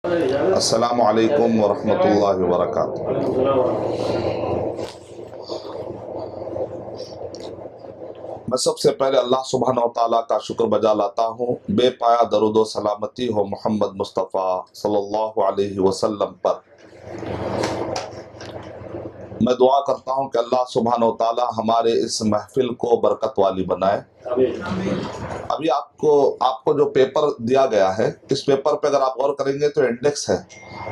السلام علیکم ورحمۃ اللہ وبرکاتہ۔ میں سب سے پہلے اللہ سبحانہ و تعالیٰ کا شکر بجا لاتا ہوں، بے پایا درود و سلامتی ہو محمد مصطفیٰ صلی اللہ علیہ وسلم پر۔ میں دعا کرتا ہوں کہ اللہ سبحانہ و تعالیٰ ہمارے اس محفل کو برکت والی بنائے۔ ابھی آپ کو جو پیپر دیا گیا ہے، اس پیپر پہ اگر آپ غور کریں گے تو انڈیکس ہے،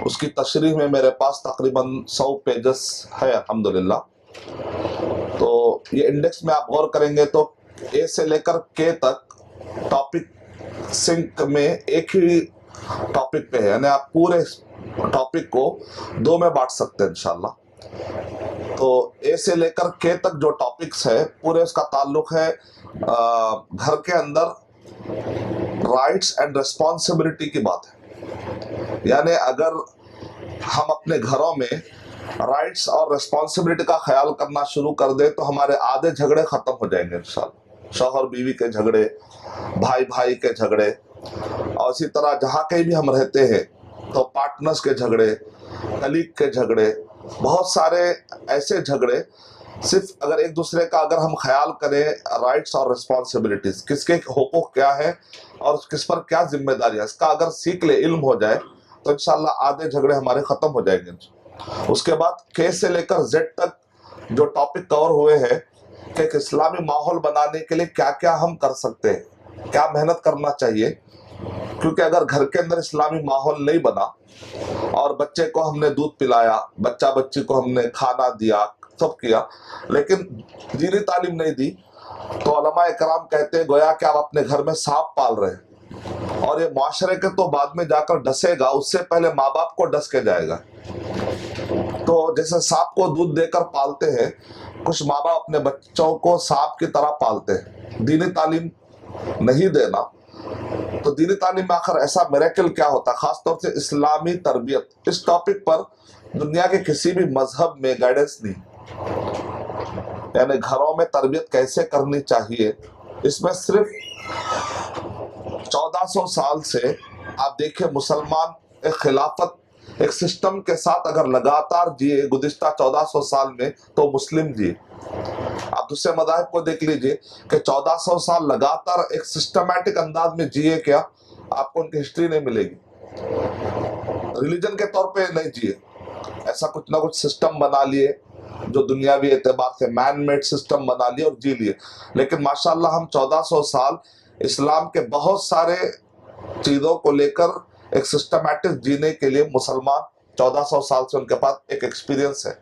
اس کی تشریح میں میرے پاس تقریباً 100 پیجز ہے الحمدللہ۔ تو یہ انڈیکس میں آپ غور کریں گے تو اے سے لے کر کے تک ٹاپک سنک میں ایک ہی ٹاپک پہ ہے، یعنی آپ پورے ٹاپک کو 2 میں بانٹ سکتے ہیں انشاءاللہ۔ تو اے سے لے کر کے تک جو ٹاپکس ہے پورے اس کا تعلق ہے گھر کے اندر رائٹس اینڈ ریسپانسبلٹی کی بات ہے، یعنی اگر ہم اپنے گھروں میں رائٹس اور ریسپانسبلٹی کا خیال کرنا شروع کر دیں تو ہمارے آدھے جھگڑے ختم ہو جائیں گے انشاءاللہ۔ شوہر بیوی کے جھگڑے، بھائی بھائی کے جھگڑے، اور اسی طرح جہاں کہیں بھی ہم رہتے ہیں تو پارٹنرز کے جھگڑے، کلیگ کے جھگڑے، بہت سارے ایسے جھگڑے، صرف اگر ایک دوسرے کا اگر ہم خیال کریں رائٹس اور ریسپانسبلٹیز، کس کے حقوق کیا ہے اور کس پر کیا ذمہ داری ہے، اس کا اگر سیکھ لے، علم ہو جائے تو انشاءاللہ آدھے جھگڑے ہمارے ختم ہو جائیں گے۔ اس کے بعد کے سے لے کر زیڈ تک جو ٹاپک کور ہوئے ہیں کہ ایک اسلامی ماحول بنانے کے لیے کیا کیا ہم کر سکتے ہیں، کیا محنت کرنا چاہیے، کیونکہ اگر گھر کے اندر اسلامی ماحول نہیں بنا اور بچے کو ہم نے دودھ پلایا، بچی کو ہم نے کھانا دیا، سب کیا، لیکن دینی تعلیم نہیں دی، تو علماء اکرام کہتے ہیں گویا کہ آپ اپنے گھر میں سانپ پال رہے ہیں، اور یہ معاشرے کے تو بعد میں جا کر ڈسے گا، اس سے پہلے ماں باپ کو ڈس کے جائے گا۔ تو جیسے سانپ کو دودھ دے کر پالتے ہیں، کچھ ماں باپ اپنے بچوں کو سانپ کی طرح پالتے ہیں۔ دینی تعلیم نہیں دینا تو دینی تعلیم میں آخر ایسا میریکل کیا ہوتا ہے، خاص طور سے اسلامی تربیت، اس ٹاپک پر دنیا کے کسی بھی مذہب میں گائیڈنس نہیں، یعنی گھروں میں تربیت کیسے کرنی چاہیے۔ اس میں صرف 1400 سال سے آپ دیکھیں مسلمان ایک خلافت، ایک سسٹم کے ساتھ اگر لگاتار جیے گزشتہ 1400 سال میں تو مسلم جیے۔ آپ دوسرے مذاہب کو دیکھ لیجئے کہ 1400 سال لگاتار ایک سسٹمیٹک انداز میں جیے، کیا آپ کو ان کی ہسٹری نہیں ملے گی، ریلیجن کے طور پہ نہیں جیے، ایسا کچھ نہ کچھ سسٹم بنا لیے جو دنیاوی اعتبار سے مین میڈ سسٹم بنا لیے اور جی لیے۔ لیکن ماشاءاللہ ہم 1400 سال اسلام کے بہت سارے چیزوں کو لے کر ایک سسٹمیٹک جینے کے لیے مسلمان 1400 سال سے ان کے پاس ایک ایکسپیرینس ہے۔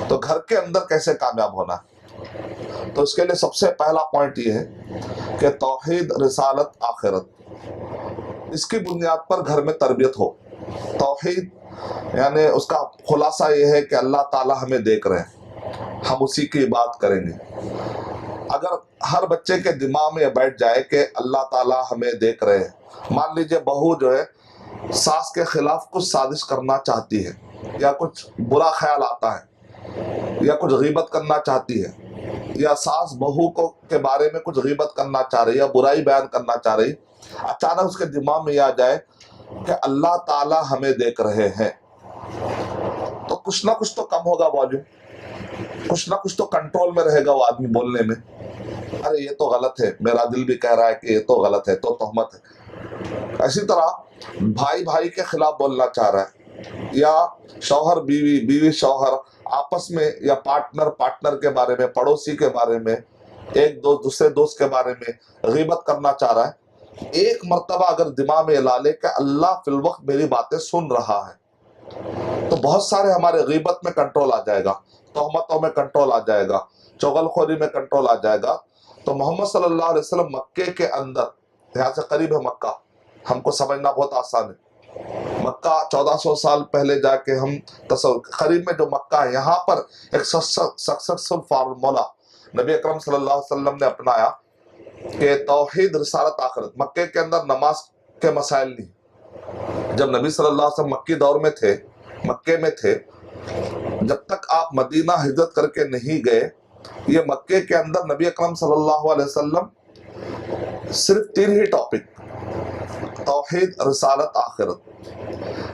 تو گھر کے اندر کیسے کامیاب ہونا ہے، تو اس کے لیے سب سے پہلا پوائنٹ یہ ہے کہ توحید، رسالت، آخرت، اس کی بنیاد پر گھر میں تربیت ہو۔ توحید یعنی اس کا خلاصہ یہ ہے کہ اللہ تعالیٰ ہمیں دیکھ رہے ہیں، ہم اسی کی بات کریں گے۔ اگر ہر بچے کے دماغ میں یہ بیٹھ جائے کہ اللہ تعالیٰ ہمیں دیکھ رہے ہیں، مان لیجئے بہو جو ہے ساس کے خلاف کچھ سازش کرنا چاہتی ہے، یا کچھ برا خیال آتا ہے، یا کچھ غیبت کرنا چاہتی ہے، یا ساس بہو کے بارے میں کچھ غیبت کرنا چاہ رہی ہے یا برائی بیان کرنا چاہ رہی، اچانک اس کے دماغ میں یہ آ جائے کہ اللہ تعالیٰ ہمیں دیکھ رہے ہیں، تو کچھ نہ کچھ تو کم ہوگا والیوم، کچھ نہ کچھ تو کنٹرول میں رہے گا وہ آدمی بولنے میں، ارے یہ تو غلط ہے، میرا دل بھی کہہ رہا ہے کہ یہ تو غلط ہے، تو تہمت ہے۔ اسی طرح بھائی بھائی کے خلاف بولنا چاہ رہا ہے، یا شوہر بیوی، بیوی شوہر آپس میں، یا پارٹنر کے بارے میں، پڑوسی کے بارے میں، ایک دوست دوسرے دوست کے بارے میں غیبت کرنا چاہ رہا ہے، ایک مرتبہ اگر دماغ میں لا لے کہ اللہ فی الوقت میری باتیں سن رہا ہے، تو بہت سارے ہمارے غیبت میں کنٹرول آ جائے گا، تہمتوں میں کنٹرول آ جائے گا، چغل خوری میں کنٹرول آ جائے گا۔ تو محمد صلی اللہ علیہ وسلم مکے کے اندر، یہاں سے قریب ہے مکہ، ہم کو سمجھنا بہت آسان ہے، مکہ 1400 سال پہلے جا کے ہم قریب میں جو مکہ ہے، یہاں پر ایک سکسیسفل فارمولا نبی اکرم صلی اللہ علیہ وسلم نے اپنایا کہ توحید، رسالت، آخرت۔ مکے کے اندر نماز کے مسائل نہیں، جب نبی صلی اللہ علیہ وسلم مکی دور میں تھے، مکے میں تھے، جب تک آپ مدینہ ہجرت کر کے نہیں گئے، یہ مکے کے اندر نبی اکرم صلی اللہ علیہ وسلم صرف 3 ہی ٹاپک، توحید، رسالت، آخرت،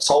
100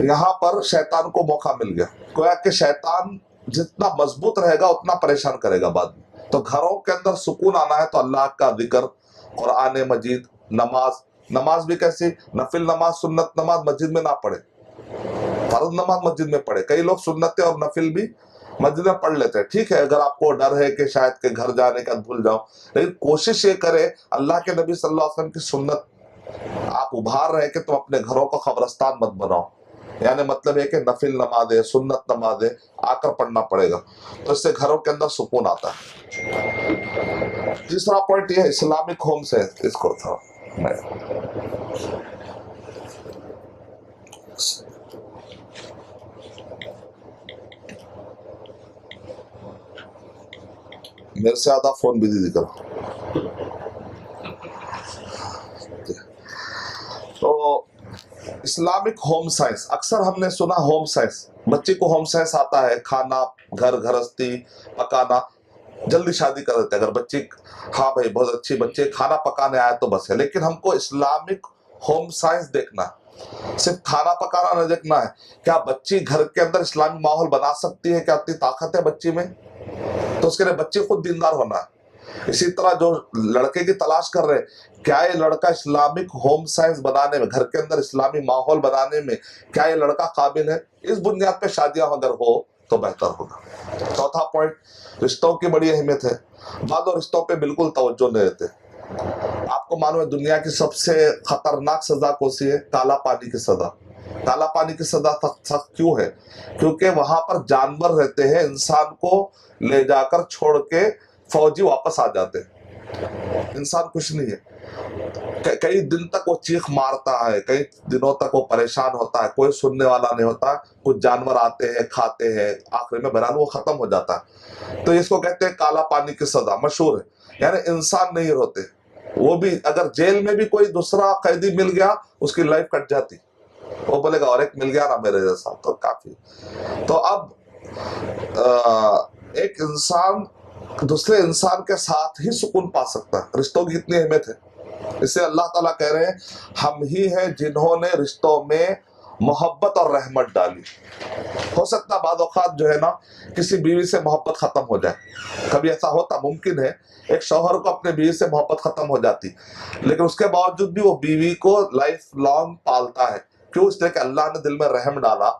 یہاں پر شیطان کو موقع مل گیا، گویا کہ شیطان جتنا مضبوط رہے گا اتنا پریشان کرے گا بعد میں۔ تو گھروں کے اندر سکون آنا ہے تو اللہ کا ذکر، قرآن مجید، نماز بھی کیسی؟ نفل نماز، سنت نماز مسجد میں نہ پڑھے، فرض نماز مسجد میں پڑھے۔ کئی لوگ سنتیں اور نفل بھی مسجد میں پڑھ لیتے ہیں، ٹھیک ہے، اگر آپ کو ڈر ہے کہ شاید کہ گھر جانے کا بھول جاؤ، لیکن کوشش یہ کرے اللہ کے نبی صلی اللہ علیہ وسلم کی سنت آپ ابھار رہے کہ تم اپنے گھروں کو قبرستان مت بناؤ، یعنی مطلب ہے کہ نفل نمازیں، سنت نمازیں آ کر پڑھنا پڑے گا، تو اس سے گھروں کے اندر سکون آتا ہے۔ تیسرا پوائنٹ یہ ہے اسلامک ہومز ہے، اس کو تھا میرے سے آدھا فون بزی کرو۔ تو اسلامک ہوم سائنس، اکثر ہم نے سنا ہوم سائنس، بچے کو ہوم سائنس آتا ہے، کھانا، گھر گھرستی، پکانا، جلدی شادی کر دیتے ہیں اگر بچی، ہاں بھائی بہت اچھی بچے کھانا پکانے آئے تو بس ہے، لیکن ہم کو اسلامک ہوم سائنس دیکھنا ہے، صرف کھانا پکانا نہیں دیکھنا ہے، کیا بچی گھر کے اندر اسلامی ماحول بنا سکتی ہے، کیا اتنی طاقت ہے بچی میں، تو اس کے لیے بچے خود دیندار ہونا ہے۔ اسی طرح جو لڑکے کی تلاش کر رہے ہیں، کیا یہ لڑکا اسلامک ہوم سائنس بنانے میں، گھر کے اندر اسلامی ماحول بنانے میں کیا یہ لڑکا قابل ہے، اس بنیاد پہ شادیاں اگر ہو تو بہتر ہوگا۔ چوتھا پوائنٹ، رشتوں کی بڑی اہمیت ہے، بعض رشتوں پہ بالکل توجہ نہیں دیتے۔ آپ کو معلوم ہے دنیا کی سب سے خطرناک سزا کون سی ہے؟ کالا پانی کی سزا۔ کالا پانی کی سزا سخت کیوں ہے؟ کیونکہ وہاں پر جانور رہتے ہیں، انسان کو لے جا کر چھوڑ کے فوجی واپس آ جاتے ہیں، انسان کچھ نہیں ہے، کئی دن تک وہ چیخ مارتا ہے، کئی دنوں تک وہ پریشان ہوتا ہے، کوئی سننے والا نہیں ہوتا، کچھ جانور آتے ہیں کھاتے ہیں، آخر میں بہرحال وہ ختم ہو جاتا ہے۔ تو اس کو کہتے ہیں کالا پانی کی سزا، مشہور ہے، یعنی انسان نہیں ہوتے، وہ بھی اگر جیل میں بھی کوئی دوسرا قیدی مل گیا اس کی لائف کٹ جاتی، وہ بولے گا اور ایک مل گیا نا میرے جیسا تو کافی۔ تو اب ایک انسان دوسرے انسان کے ساتھ ہی سکون پا سکتا ہے، رشتوں کی اتنی اہمیت ہے۔ اس سے اللہ تعالیٰ کہہ رہے ہیں ہم ہی ہیں جنہوں نے رشتوں میں محبت اور رحمت ڈالی۔ ہو سکتا بعض اوقات جو ہے نا کسی بیوی سے محبت ختم ہو جائے، کبھی ایسا ہوتا، ممکن ہے ایک شوہر کو اپنے بیوی سے محبت ختم ہو جاتی، لیکن اس کے باوجود بھی وہ بیوی کو لائف لانگ پالتا ہے، کیوں؟ اس لیے کہ اللہ نے دل میں رحم ڈالا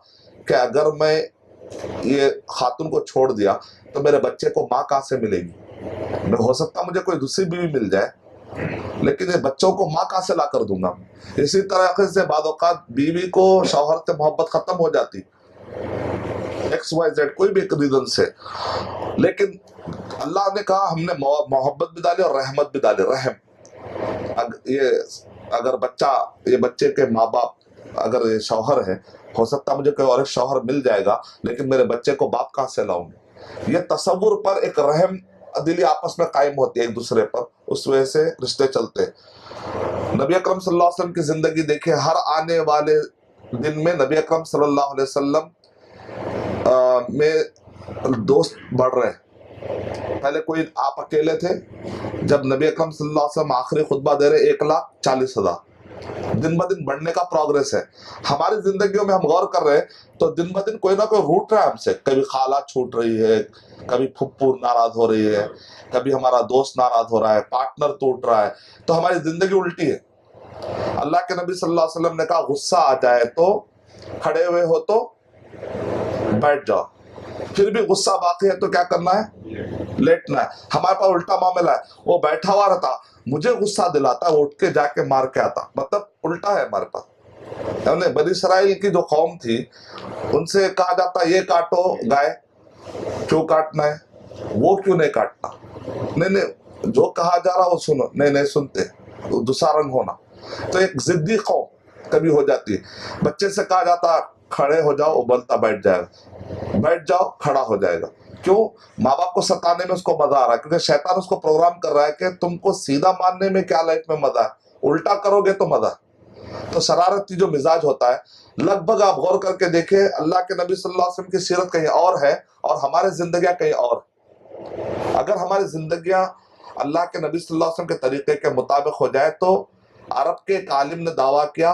کہ اگر میں یہ خاتون کو چھوڑ دیا تو میرے بچے کو ماں کہاں سے ملے گی، ہو سکتا مجھے کوئی دوسری بیوی مل جائے لیکن یہ بچوں کو ماں کہاں سے لا کر دوں گا۔ اسی طرح سے بعض اوقات بیوی کو شوہر سے محبت ختم ہو جاتی، ایکس وائی زیڈ کوئی بھی ایک ریزن سے، لیکن اللہ نے کہا ہم نے محبت بھی ڈالی اور رحمت بھی ڈالی، رحم۔ یہ اگر یہ بچے کے ماں باپ اگر یہ شوہر ہے، ہو سکتا مجھے کوئی اور ایک شوہر مل جائے گا لیکن میرے بچے کو باپ کہاں سے لاؤں گے، یہ تصور پر ایک رحم دلی آپس میں قائم ہوتی ہے ایک دوسرے پر، اس وجہ سے رشتے چلتے ہیں۔ نبی اکرم صلی اللہ علیہ وسلم کی زندگی دیکھیں، ہر آنے والے دن میں نبی اکرم صلی اللہ علیہ وسلم میں دوست بڑھ رہے ہیں۔ پہلے کوئی آپ اکیلے تھے، جب نبی اکرم صلی اللہ علیہ وسلم آخری خطبہ دے رہے 1,40,000، دن بہ دن بڑھنے کا پروگریس ہے۔ ہماری زندگیوں میں ہم غور کر رہے ہیں تو دن بہ دن کوئی نہ کوئی روٹ رہا ہے ہم سے، کبھی خالہ چھوٹ رہی ہے، کبھی پھپھو ناراض ہو رہی ہے، کبھی ہمارا دوست ناراض ہو رہا ہے، پارٹنر ٹوٹ رہا ہے، تو ہماری زندگی الٹی ہے۔ اللہ کے نبی صلی اللہ علیہ وسلم نے کہا غصہ آ جائے تو کھڑے ہوئے ہو تو بیٹھ جاؤ، پھر بھی غصہ باقی ہے تو کیا کرنا ہے؟ لیٹنا ہے۔ ہمارے پاس الٹا معاملہ ہے، وہ بیٹھا ہوا رہتا، مجھے غصہ دلاتا ہے، وہ اٹھ کے جا کے مار کے آتا، مطلب الٹا ہے ہمارے پاس۔ بنی اسرائیل کی جو قوم تھی ان سے کہا جاتا یہ کاٹو گائے، کیوں کاٹنا ہے، وہ کیوں نہیں کاٹنا، نہیں جو کہا جا رہا وہ سنو، نہیں سنتے، دوسرا رنگ ہونا۔ تو ایک ضدی قوم کبھی ہو جاتی ہے، بچے سے کہا جاتا کھڑے ہو جاؤ، ابلتا بیٹھ جائے گا، بیٹھ جاؤ کھڑا ہو جائے گا، کیوں؟ ماں باپ کو ستانے میں اس کو مزہ آ رہا ہے، کیونکہ شیطان اس کو پروگرام کر رہا ہے کہ تم کو سیدھا ماننے میں کیا لائف میں مزہ ہے، الٹا کرو گے تو مزہ ہے۔ تو شرارتی جو مزاج ہوتا ہے، لگ بھگ آپ غور کر کے دیکھیں اللہ کے نبی صلی اللہ علیہ وسلم کی سیرت کہیں اور ہے اور ہمارے زندگیاں کہیں اور۔ اگر ہماری زندگیاں اللہ کے نبی صلی اللہ علیہ وسلم کے طریقے کے مطابق ہو جائے تو عرب کے ایک عالم نے دعویٰ کیا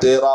13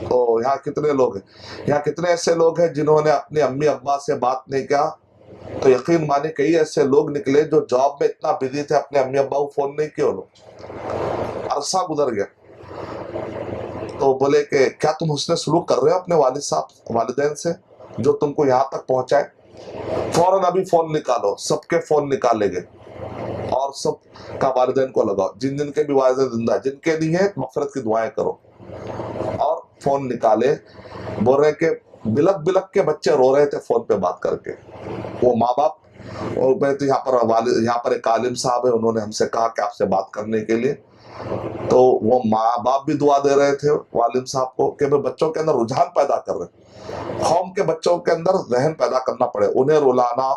تو یہاں کتنے لوگ ہیں، یہاں کتنے ایسے لوگ ہیں جنہوں نے اپنے امی ابا سے بات نہیں کیا؟ تو یقین مانے کئی ایسے لوگ نکلے جو جاب میں اتنا بزی تھے، اپنے امی ابا کو فون نہیں کیا، انہوں عرصہ گزر گیا، تو بولے کہ کیا تم حسن سلوک کر رہے ہو اپنے والد صاحب والدین سے جو تم کو یہاں تک پہنچائے؟ فوراً ابھی فون نکالو، سب کے فون نکالے گئے اور سب کا والدین کو لگاؤ، جن جن کے بھی والدین زندہ جن کے لیے مغفرت کی دعائیں کرو، اور فون نکالے، بول رہے کہ بلک بلک کے بچے رو رہے تھے فون پہ بات کر کے، وہ ماں باپ، اور یہاں پر ایک عالم صاحب ہے، انہوں نے ہم سے کہا کہ آپ سے بات کرنے کے لیے، تو وہ ماں باپ بھی دعا دے رہے تھے والد صاحب کو کہ بچوں کے اندر رجحان پیدا کر رہے، قوم کے بچوں کے اندر ذہن پیدا کرنا پڑے، انہیں رلانا،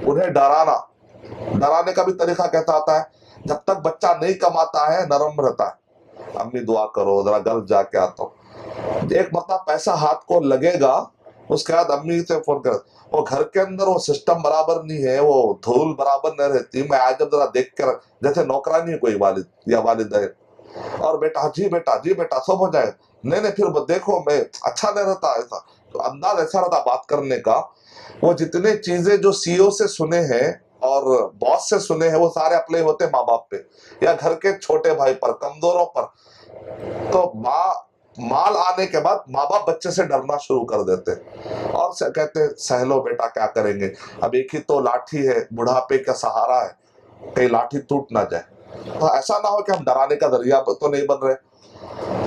انہیں ڈرانے کا بھی طریقہ کہتا آتا ہے، جب تک بچہ نہیں کماتا ہے نرم رہتا ہے، امی دعا کرو ذرا گھر جا کے آتا ہوں، ایک مرتبہ پیسہ ہاتھ کو لگے گا، اس کے بعد امی سے فون کر، وہ گھر کے اندر وہ سسٹم برابر نہیں ہے، وہ دھول برابر نہیں رہتی، میں آج جب ذرا دیکھ کر جیسے نوکرانی ہے کوئی والد یا والدین، اور بیٹا جی بیٹا سب ہو جائے، نہیں پھر دیکھو میں اچھا نہیں رہتا، ایسا تو انداز ایسا رہتا بات کرنے کا، وہ جتنے چیزیں جو سی او سے سنے ہیں اور باس سے سنے ہیں وہ سارے اپنے ہوتے ماں باپ پہ یا گھر کے چھوٹے بھائی پر، کمزوروں پر، تو مال آنے کے بعد ماں باپ بچے سے ڈرنا شروع کر دیتے اور کہتے سہ لو بیٹا کیا کریں گے، اب ایک ہی تو لاٹھی ہے، بڑھاپے کا سہارا ہے، کہیں لاٹھی ٹوٹ نہ جائے، تو ایسا نہ ہو کہ ہم ڈرانے کا ذریعہ تو نہیں بن رہے،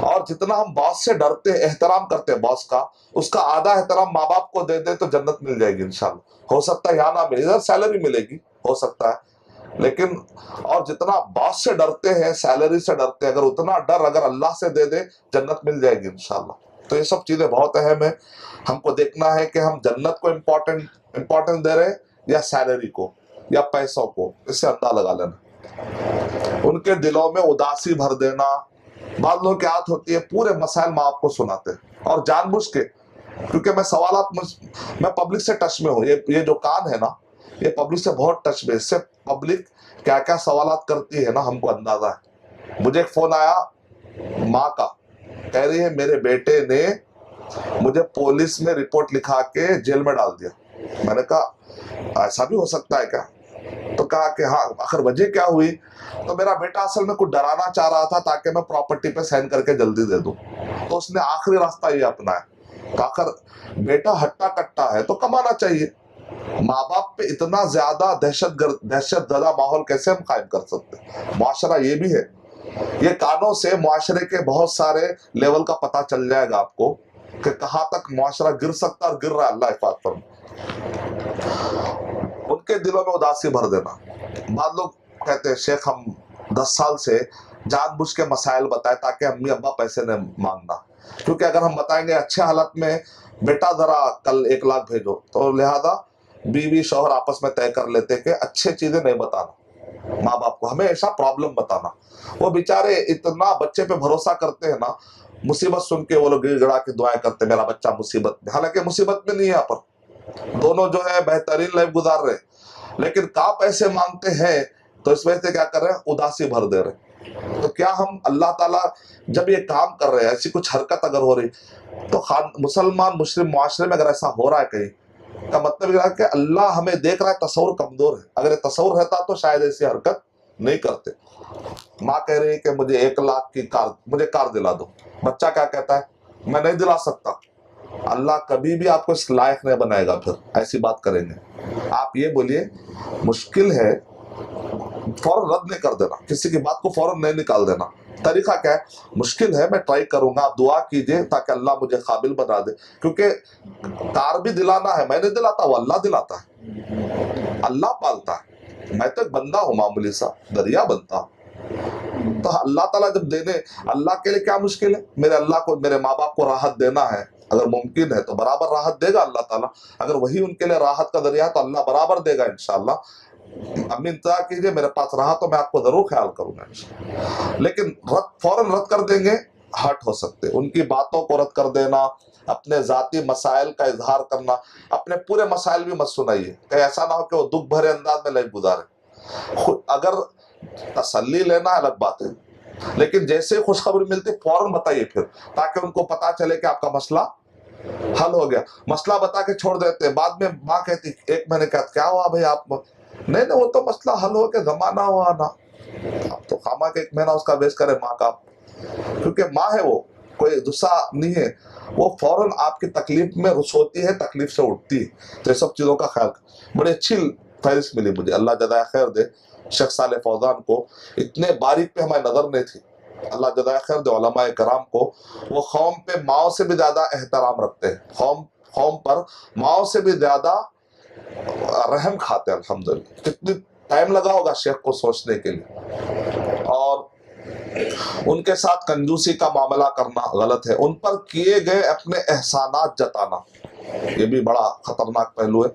اور جتنا ہم باس سے ڈرتے احترام کرتے باس کا، اس کا آدھا احترام ماں باپ کو دے دے تو جنت مل جائے گی انشاءاللہ، ہو سکتا ہے یہاں نہ ملے، سیلری ملے گی ہو سکتا ہے، لیکن اور جتنا باس سے ڈرتے ہیں، سیلری سے ڈرتے ہیں، اگر اتنا ڈر اگر اللہ سے دے دے جنت مل جائے گی انشاءاللہ۔ تو یہ سب چیزیں بہت اہم ہیں، ہم کو دیکھنا ہے کہ ہم جنت کو امپورٹنٹ دے رہے ہیں یا سیلری کو یا پیسوں کو، اس سے اندازہ لگا لینا۔ ان کے دلوں میں اداسی بھر دینا، بعض لوگوں کی عادت ہوتی ہے پورے مسائل ماں آپ کو سناتے اور جان بوجھ کے، کیونکہ میں میں پبلک سے ٹچ میں ہوں، یہ جو کان ہے نا یہ پبلک سے بہت ٹچ میں، اس سے پبلک کیا کیا سوالات کرتی ہے نا ہم کو اندازہ ہے۔ مجھے ایک فون آیا ماں کا، کہہ رہی ہے میرے بیٹے نے مجھے پولیس میں رپورٹ لکھا کے جیل میں ڈال دیا۔ میں نے کہا ایسا بھی ہو سکتا ہے کیا؟ تو کہا کہ ہاں، آخر وجہ کیا ہوئی؟ تو میرا بیٹا اصل میں کچھ ڈرانا چاہ رہا تھا تاکہ میں پراپرٹی پہ سائن کر کے جلدی دے دوں، تو اس نے آخری راستہ یہ اپنایا، تو آخر بیٹا ہٹا کٹا ہے تو کمانا چاہیے، ماں باپ پہ اتنا زیادہ دہشت زدہ ماحول کیسے ہم قائم کر سکتے؟ معاشرہ یہ بھی ہے، یہ کانوں سے معاشرے کے بہت سارے لیول کا پتہ چل جائے گا آپ کو کہ کہاں تک معاشرہ گر سکتا اور گر رہا ہے، اللہ حفاظت فرمائے۔ ان کے دلوں میں اداسی بھر دینا، بعض لوگ کہتے ہیں شیخ ہم 10 سال سے جان بوجھ کے مسائل بتائے تاکہ امی ابا پیسے نہ مانگنا، کیونکہ اگر ہم بتائیں گے اچھے حالت میں بیٹا ذرا کل 1 لاکھ بھیجو، تو لہذا بیوی شوہر آپس میں طے کر لیتے کہ اچھے چیزیں نہیں بتانا ماں باپ کو، ہمیشہ پرابلم بتانا۔ وہ بیچارے اتنا بچے پہ بھروسہ کرتے ہیں نا، مصیبت سن کے وہ لوگ گڑ گڑا کے دعائیں کرتے میرا بچہ مصیبت میں، حالانکہ مصیبت میں نہیں ہے، یہاں پر دونوں جو ہے بہترین لائف گزار رہے، لیکن کا پیسے مانگتے ہیں تو اس وجہ سے کیا کر رہے ہیں؟ اداسی بھر دے رہے۔ تو کیا ہم اللہ تعالیٰ جب یہ کام کر رہے ہیں، ایسی کچھ حرکت اگر ہو رہی تو مسلمان مسلم معاشرے میں اگر ایسا ہو رہا ہے کہیں، کا مطلب یہ ہے کہ اللہ ہمیں دیکھ رہا ہے، تصور کمزور ہے، اگر یہ تصور رہتا تو شاید ایسی حرکت نہیں کرتے۔ ماں کہہ رہی ہے کہ مجھے 1 لاکھ کی مجھے کار دلا دو، بچہ کیا کہتا ہے؟ میں نہیں دلا سکتا۔ اللہ کبھی بھی آپ کو اس لائق نہیں بنائے گا، پھر ایسی بات کریں گے آپ، یہ بولیے مشکل ہے، فوراً رد نہیں کر دینا، کسی کی بات کو فوراً نہیں نکال دینا۔ طریقہ کیا ہے؟ مشکل ہے، میں ٹرائی کروں گا، آپ دعا کیجئے تاکہ اللہ مجھے قابل بنا دے، کیونکہ کار بھی دلانا ہے، میں نہیں دلاتا، وہ اللہ دلاتا ہے، اللہ پالتا ہے، میں تو ایک بندہ ہوں معمولی سا، دریا بنتا ہوں۔ تو اللہ تعالیٰ جب دینے، اللہ کے لیے کیا مشکل ہے؟ میرے اللہ کو، میرے ماں باپ کو راحت دینا ہے، اگر ممکن ہے تو برابر راحت دے گا اللہ تعالیٰ، اگر وہی ان کے لیے راحت کا ذریعہ ہے تو اللہ برابر دے گا انشاءاللہ۔ امی انتظار کیجئے، میرے پاس رہا تو میں آپ کو ضرور خیال کروں گا، لیکن فوراً رد کر دیں گے، ہرٹ ہو سکتے، ان کی باتوں کو رد کر دینا، اپنے ذاتی مسائل کا اظہار کرنا، اپنے پورے مسائل بھی مت سنائیے، کہ ایسا نہ ہو کہ وہ دکھ بھرے انداز میں لائف گزارے، اگر تسلی لینا الگ بات ہے، لیکن جیسے ہی خوشخبری ملتی فوراً بتائیے پھر، تاکہ ان کو پتا چلے کہ آپ کا مسئلہ حل ہو گیا۔ مسئلہ بتا کے چھوڑ دیتے، بعد میں ماں کہتی ایک مہینے کا کیا ہوا بھائی آپ، نہیں نہیں وہ تو مسئلہ حل ہو کے زمانہ ہوا نا، اب تو خامہ کے ایک مہینہ اس کا ویسٹ کرے ماں کا، کیونکہ ماں ہے وہ، کوئی دوسرا نہیں ہے، وہ فوراً آپ کی تکلیف میں ہوتی ہے، تکلیف سے اٹھتی ہے۔ تو یہ سب چیزوں کا خیال، بڑی اچھی فہرست ملی مجھے، اللہ جزائے خیر دے شیخ صالح فوزان کو، اتنے باریک پہ ہماری نظر نہیں تھی، اللہ جزائے خیر دے علماء کرام کو۔ وہ قوم پہ ماؤں سے بھی زیادہ احترام رکھتے ہیں، قوم پر ماؤں سے بھی زیادہ رحم کھاتے ہیں، الحمدللہ۔ کتنی ٹائم لگا ہوگا شیخ کو سوچنے کے لیے، اور ان کے ساتھ کنجوسی کا معاملہ کرنا غلط ہے، ان پر کیے گئے اپنے احسانات جتانا یہ بھی بڑا خطرناک پہلو ہے،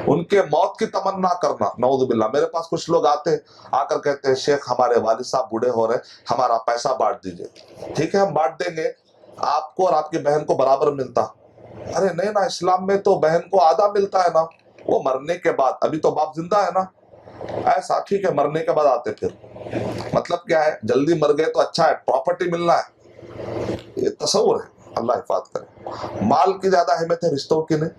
ان کے موت کی تمنا کرنا، نعوذ باللہ۔ میرے پاس کچھ لوگ آتے آ کر کہتے ہیں شیخ ہمارے والد صاحب بوڑھے ہو رہے، ہمارا پیسہ بانٹ دیجئے۔ ٹھیک ہے ہم بانٹ دیں گے، آپ کو اور آپ کی بہن کو برابر ملتا۔ ارے نہیں نا، اسلام میں تو بہن کو آدھا ملتا ہے نا، وہ مرنے کے بعد، ابھی تو باپ زندہ ہے نا، ایسا ٹھیک ہے مرنے کے بعد آتے پھر، مطلب کیا ہے جلدی مر گئے تو اچھا ہے، پراپرٹی ملنا ہے، یہ تصور ہے، اللہ حفاظت کرے۔ مال کی زیادہ اہمیت ہے رشتوں کی نہیں،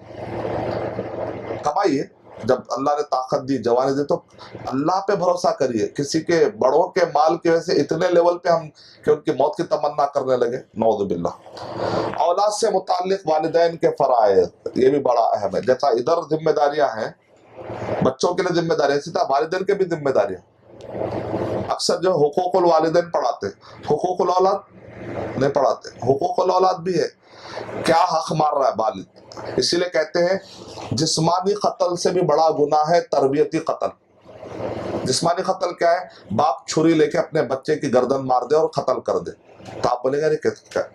کمائیے، جب اللہ نے طاقت دی جوانی دی تو اللہ پہ بھروسہ کریے، کسی کے بڑوں کے مال کی وجہ سے اتنے لیول پہ ہم کہ ان کی موت کی تمنا کرنے لگے، نعوذ باللہ۔ اولاد سے متعلق والدین کے فرائض یہ بھی بڑا اہم ہے، جیسا ادھر ذمہ داریاں ہیں بچوں کے لیے ذمہ داریاں، اسی طرح والدین کے بھی ذمہ داریاں۔ اکثر جو حقوق الوالدین پڑھاتے، حقوق الاولاد نہیں پڑھاتے، حقوق الاولاد بھی ہے، کیا حق مار رہا ہے والد، اسی لیے کہتے ہیں جسمانی قتل سے بھی بڑا گناہ ہے تربیتی قتل۔ جسمانی قتل کیا ہے، باپ چھری لے کے اپنے بچے کی گردن مار دے اور قتل کر دے، تو آپ بولیں گے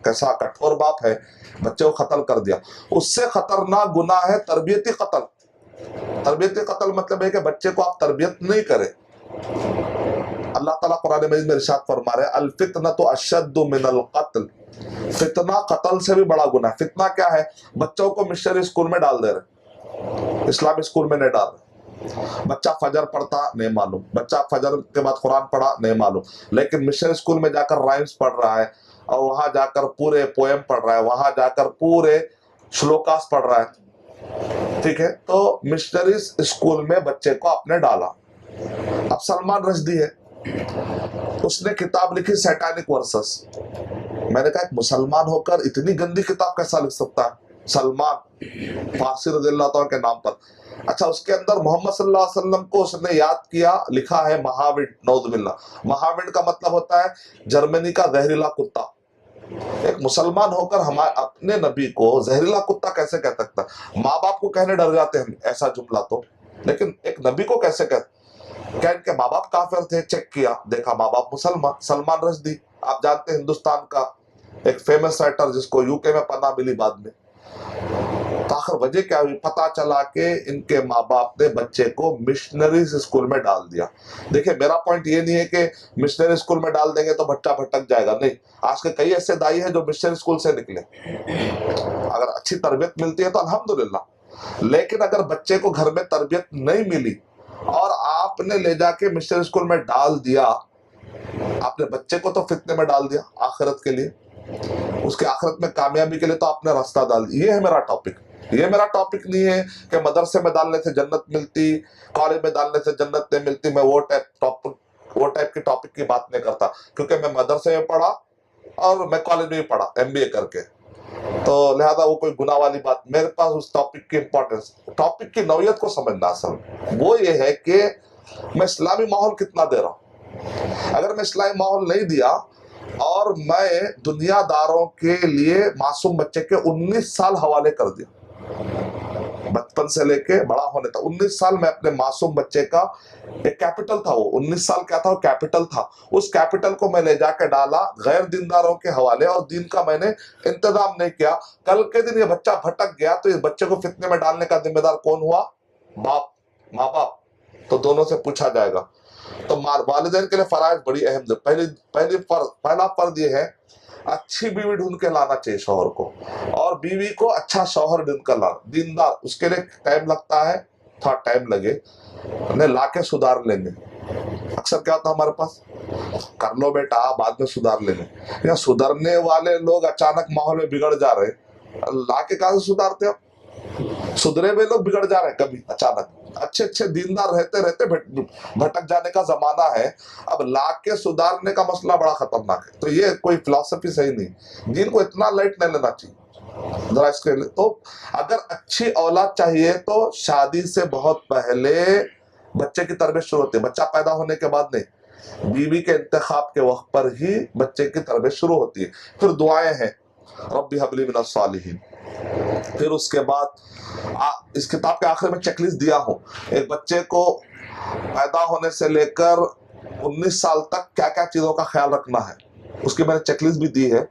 کیسا کٹھور باپ ہے، بچے کو قتل کر دیا، اس سے خطرناک گناہ ہے تربیتی قتل۔ تربیتی قتل مطلب ہے کہ بچے کو آپ تربیت نہیں کرے۔ اللہ تعالیٰ قرآن مجید میں ارشاد فرما رہے ہیں الفتنۃ اشد من القتل، فتنہ قتل سے بھی بڑا گناہ۔ فتنہ کیا ہے، بچوں کو مشنری اسکول میں ڈال دے رہے، اسلامی اسکول میں نہیں ڈال رہے، بچہ فجر پڑھتا نہیں معلوم، بچہ فجر کے بعد قرآن پڑھا نہیں معلوم، لیکن مشنری اسکول میں جا کر رائمز پڑھ رہا ہے، اور وہاں جا کر پورے پوئم پڑھ رہا ہے، وہاں جا کر پورے شلوکاس پڑھ رہا ہے، ٹھیک ہے، تو مشنری اسکول میں بچے کو آپ نے ڈالا۔ اب سلمان رشدی ہے، اس نے کتاب لکھی سیٹانک ورسز، میں نے کہا ایک مسلمان ہو کر اتنی گندی کتاب کیسا لکھ سکتا ہے، سلمان فارسی رضی اللہ عنہ کے نام پر۔ اچھا اس کے اندر محمد صلی اللہ علیہ وسلم کو اس نے یاد کیا، لکھا ہے مہاونڈ، نعوذ باللہ۔ مہاونڈ کا مطلب ہوتا ہے جرمنی کا زہریلا کتا۔ ایک مسلمان ہو کر ہمارے اپنے نبی کو زہریلا کتا کیسے کہہ سکتا؟ ماں باپ کو کہنے ڈر جاتے ہیں ایسا جملہ تو، لیکن ایک نبی کو کیسے کہتے؟ کیا ان کے ماں باپ کافر تھے؟ چیک کیا، دیکھا ماں باپ مسلمان۔ سلمان رشدی آپ جانتے ہیں ہندوستان کا ایک فیمس رائٹر جس کو UK میں پناہ ملی بعد میں، آخر وجہ کیا ہوئی، پتا چلا کہ ان کے ماں باپ نے بچے کو مشنریز اسکول میں ڈال دیا۔ دیکھیں میرا پوائنٹ یہ نہیں ہے کہ مشنری اسکول میں ڈال دیں گے تو بچہ بھٹک جائے گا، نہیں، آج کے کئی ایسے دائی ہیں جو مشنری اسکول سے نکلے، اگر اچھی تربیت ملتی ہے تو الحمدللہ، لیکن اگر بچے کو گھر میں تربیت نہیں ملی اور آپ نے لے جا کے مشنری اسکول میں ڈال دیا، آپ نے بچے کو تو فتنے میں ڈال دیا آخرت کے لیے، اس کے آخرت میں کامیابی کے لیے تو آپ نے راستہ ڈال دیا۔ یہ ہے میرا ٹاپک، یہ میرا ٹاپک نہیں ہے کہ مدرسے میں ڈالنے سے جنت ملتی، کالج میں ڈالنے سے جنت نہیں ملتی، میں وہ ٹائپ کی ٹاپک کی بات نہیں کرتا، کیونکہ میں مدرسے میں پڑھا اور میں کالج میں بھی پڑھا MBA کر کے، تو لہذا وہ کوئی گناہ والی بات، میرے پاس اس ٹاپک کی امپورٹنس، ٹاپک کی نوعیت کو سمجھنا اصل وہ یہ ہے کہ میں اسلامی ماحول کتنا دے رہا ہوں۔ اگر میں اسلامی ماحول نہیں دیا اور میں دنیا داروں کے لیے معصوم بچے کے 19 سال حوالے کر دیا، بچپن سے لے کے بڑا ہونے تک 19 سال میں اپنے معصوم بچے کا ایک کیپٹل تھا، وہ 19 سال کیا تھا، وہ کیپٹل تھا، اس کیپٹل کو میں لے جا کے ڈالا غیر دینداروں کے حوالے، اور دین کا میں نے انتظام نہیں کیا، کل کے دن یہ بچہ بھٹک گیا تو اس بچے کو فتنے میں ڈالنے کا ذمہ دار کون ہوا؟ باپ، ماں باپ، تو دونوں سے پوچھا جائے گا۔ تو والدین کے لیے فرائض بڑی اہم ہے۔ پہلا فرض یہ ہے اچھی بیوی ڈھونڈ کے لانا چاہیے شوہر کو، اور بیوی کو اچھا شوہر ڈھونڈ کر لانا، دیندار، اس کے لیے ٹائم لگتا ہے، تھوڑا ٹائم لگے، انہیں لا کے سدھار لیں گے، اکثر کیا ہوتا ہمارے پاس، کر لو بیٹا بعد میں سدھار لیں گے، یا سدھرنے والے لوگ اچانک ماحول میں بگڑ جا رہے ہیں، اللہ کے کہاں سے سدھارتے ہیں؟ سدھرے ہوئے لوگ بگڑ جا رہے ہیں کبھی اچانک، اچھے اچھے دیندار رہتے رہتے بھٹک جانے کا زمانہ ہے، اب لا کے سدھارنے کا مسئلہ بڑا خطرناک ہے۔ تو یہ کوئی فلسفی صحیح نہیں، دین کو اتنا لائٹ نہیں لینا چاہیے ذرا اس کے لیے۔ تو اگر اچھی اولاد چاہیے تو شادی سے بہت پہلے بچے کی تربیت شروع ہوتی ہے، بچہ پیدا ہونے کے بعد نہیں، بیوی کے انتخاب کے وقت پر ہی بچے کی تربیت شروع ہوتی ہے۔ پھر دعائیں ہیں، رب ھب لی من الصالحین۔ پھر اس کے بعد اس کتاب کے آخر میں چیک لسٹ دیا ہوں، ایک بچے کو پیدا ہونے سے لے کر 19 سال تک کیا کیا چیزوں کا خیال رکھنا ہے، اس کی میں نے چیک لسٹ بھی دی ہے،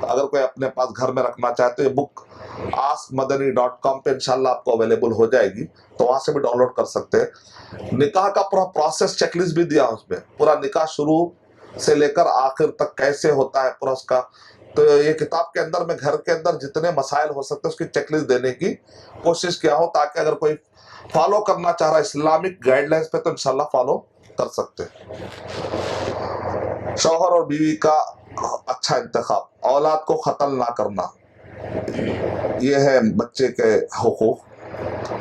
اگر کوئی اپنے پاس گھر میں رکھنا چاہے تو یہ بک askmadani.com پہ انشاءاللہ آپ کو اویلیبل ہو جائے گی، تو وہاں سے بھی ڈاؤن لوڈ کر سکتے ہیں۔ نکاح کا پورا پروسیس چیک لسٹ بھی دیا اس میں، پورا نکاح شروع سے لے کر آخر تک کیسے ہوتا ہے پورا اس کا۔ تو یہ کتاب کے اندر میں گھر کے اندر جتنے مسائل ہو سکتے ہیں اس کی چیک لسٹ دینے کی کوشش کیا ہوں، تاکہ اگر کوئی فالو کرنا چاہ رہا ہے اسلامک گائیڈ لائنس پہ تو انشاءاللہ فالو کر سکتے ہیں۔ شوہر اور بیوی کا اچھا انتخاب، اولاد کو قتل نہ کرنا، یہ ہے بچے کے حقوق،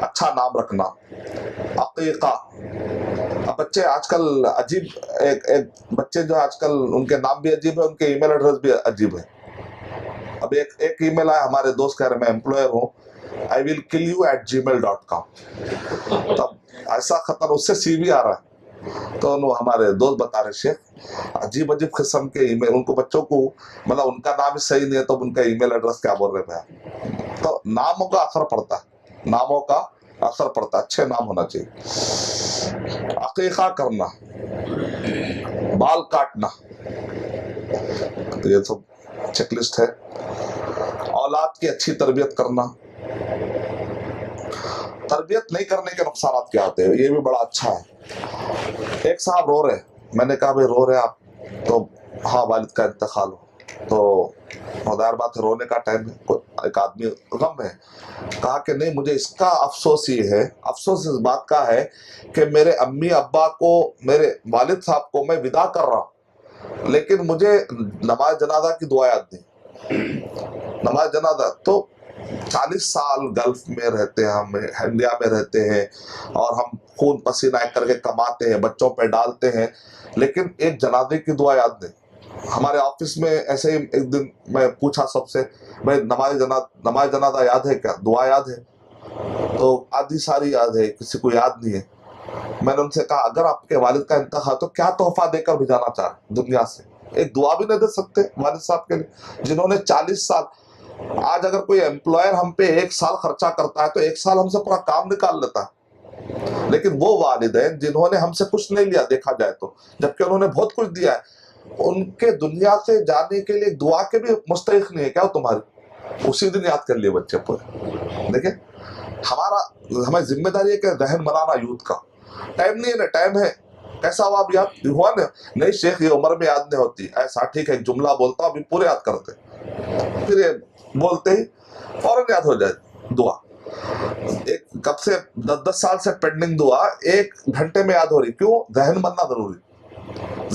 اچھا نام رکھنا، عقیقہ۔ اب بچے آج کل عجیب، ایک بچے جو آج کل ان کے نام بھی عجیب ہے، ان کے ای میل ایڈریس بھی عجیب ہے۔ اب ایک ای میل آیا ہمارے دوست کہہ رہے میں امپلائر ہوں، I will kill you @gmail.com۔ تب ایسا خطر، اس سے سی وی آ رہا ہے، تو ہمارے دوست بتا رہے شیخ عجیب عجیب قسم کے ای میل، ان کو بچوں کو مطلب ان کا نام ہی صحیح نہیں ہے تو ان کا ای میل ایڈریس کیا بول رہے ہیں۔ تو ناموں کا اثر پڑتا ہے، ناموں کا اثر پڑتا ہے، اچھے نام ہونا چاہیے۔ عقیقہ کرنا، بال کاٹنا، یہ سب چیک لسٹ ہے۔ اولاد کی اچھی تربیت کرنا، تربیت نہیں کرنے کے نقصانات کیا ہوتے ہیں یہ بھی بڑا اچھا ہے۔ ایک صاحب رو رہے، میں نے کہا بھائی رو رہے آپ تو ہاں والد کا انتقال ہو تو ظاہر بات ہے رونے کا ٹائم ہے، ایک آدمی غم ہے، کہا کہ نہیں مجھے اس کا افسوس یہ ہے، افسوس اس بات کا ہے کہ میرے امی ابا کو، میرے والد صاحب کو میں ودا کر رہا ہوں لیکن مجھے نماز جنازہ کی دعا یاد نہیں۔ نماز جنازہ تو 40 سال گلف میں رہتے ہیں، ہم انڈیا میں رہتے ہیں اور ہم خون پسینہ ایک کر کے کماتے ہیں، بچوں پہ ڈالتے ہیں، لیکن ایک جنازے کی دعا یاد نہیں۔ ہمارے آفس میں ایسے ہی ایک دن میں پوچھا سب سے، بھائی نماز جنازہ یاد ہے کیا، دعا یاد ہے؟ تو آدھی ساری یاد ہے، کسی کو یاد نہیں ہے۔ میں نے ان سے کہا اگر آپ کے والد کا انتقال تو کیا تحفہ دے کر بھیجانا چاہ رہے دنیا سے؟ ایک دعا بھی نہیں دے سکتے والد صاحب کے لیے جنہوں نے 40 سال۔ آج اگر کوئی امپلائر ہم پہ 1 سال خرچہ کرتا ہے تو 1 سال ہم سے پورا کام نکال لیتا ہے، لیکن وہ والدین جنہوں نے ہم سے کچھ نہیں لیا دیکھا جائے تو، جبکہ انہوں نے بہت کچھ دیا ہے، ان کے دنیا سے جانے کے لیے دعا کے بھی مستحق نہیں ہے کیا وہ تمہاری؟ اسی دن یاد کر لیے بچے پورے۔ دیکھیں ہمیں ذمہ داری ہے کہ ذہن بنانا یوتھ کا، ٹائم نہیں ہے نا، ٹائم ہے، کیسا ہوا اب یاد ہوا نا؟ نہیں شیخ یہ عمر میں یاد نہیں ہوتی، ایسا ٹھیک ہے ایک جملہ بولتا ابھی پورے یاد کرتے، پھر یہ بولتے ہی فوراً یاد ہو جائے دعا۔ ایک کب سے 10 سال سے پینڈنگ دعا 1 گھنٹے میں یاد ہو رہی، کیوں؟ ذہن بننا ضروری،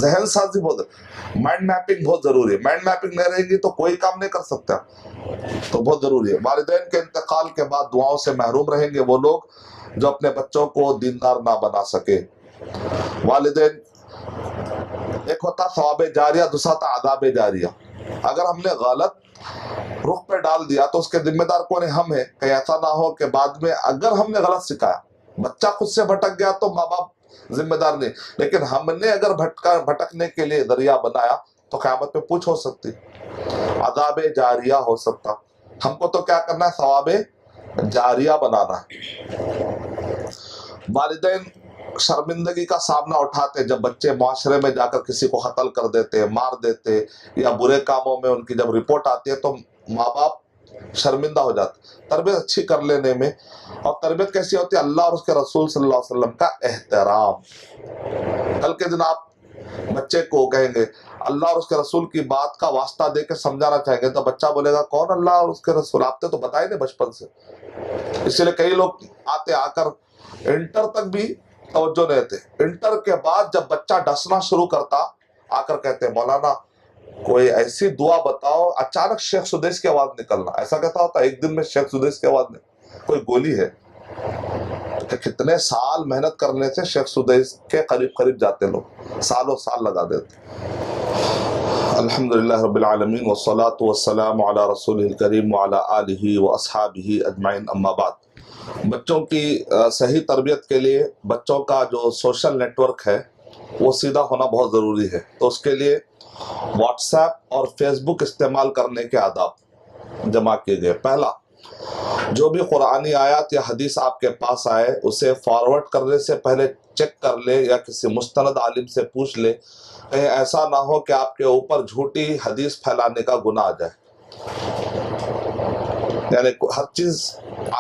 ذہن سازی بہت، مائنڈ میپنگ بہت ضروری ہے، مائنڈ میپنگ نہیں رہے گی تو کوئی کام نہیں کر سکتا، تو بہت ضروری ہے۔ والدین کے انتقال کے بعد دعاؤں سے محروم رہیں گے وہ لوگ جو اپنے بچوں کو دیندار نہ بنا سکے۔ والدین، ایک ہوتا ثواب جاریہ، دوسرا تھا عذاب جاریہ۔ اگر ہم نے غلط رخ پہ ڈال دیا تو اس کے ذمہ دار کون ہے؟ ہم ہیں، کہ ایسا نہ ہو کہ بعد میں اگر ہم نے غلط سکھایا، بچہ خود سے بھٹک گیا تو ماں باپ ذمہ دار نہیں، لیکن ہم نے اگر بھٹکنے کے لیے ذریعہ بنایا تو قیامت پہ پوچھ ہو سکتی، عذاب جاریہ ہو سکتا۔ ہم کو تو کیا کرنا ہے؟ ثواب جاریہ بنانا ہے۔ والدین شرمندگی کا سامنا اٹھاتے جب بچے معاشرے میں جا کر کسی کو قتل کر دیتے، مار دیتے، یا برے کاموں میں ان کی جب رپورٹ آتی ہے تو ماں باپ شرمندہ ہو جاتے۔ تربیت اچھی کر لینے میں، اور تربیت کیسی ہوتی ہے؟ اللہ اور اس کے رسول صلی اللہ علیہ وسلم کا احترام۔ کل کے دن آپ بچے کو کہیں گے اللہ اور اس کے رسول کی بات کا واسطہ دے کے سمجھانا چاہیں گے تو بچہ بولے گا کون اللہ اور اس کے رسول؟ آپ نے تو بتایا نہیں بچپن سے۔ اس لیے کئی لوگ آ کر انٹر تک بھی توجہ نہیں دیتے. انٹر کے بعد جب بچہ ڈسنا شروع کرتا آ کر کہتے ہیں مولانا کوئی ایسی دعا بتاؤ, اچانک شیخ سدیس کی آواز نکلنا. ایسا کہتا ہوتا ایک دن میں شیخ سدیس کی آواز نہیں, کوئی گولی ہے. کتنے سال محنت کرنے سے شیخ سدیس کے قریب قریب جاتے لوگ, سالوں سال لگا دیتے. الحمدللہ رب العالمین والصلاة والسلام علی رسول الکریم وعلی آلہ واصحابہ اجمعین, اما بعد. بچوں کی صحیح تربیت کے لیے بچوں کا جو سوشل نیٹ ورک ہے وہ سیدھا ہونا بہت ضروری ہے. تو اس کے لیے واٹس ایپ اور فیس بک استعمال کرنے کے آداب جمع کیے گئے. پہلا, جو بھی قرآنی آیات یا حدیث آپ کے پاس آئے اسے فارورڈ کرنے سے پہلے چیک کر لے یا کسی مستند عالم سے پوچھ لے, کہیں ایسا نہ ہو کہ آپ کے اوپر جھوٹی حدیث پھیلانے کا گناہ آ جائے. یعنی ہر چیز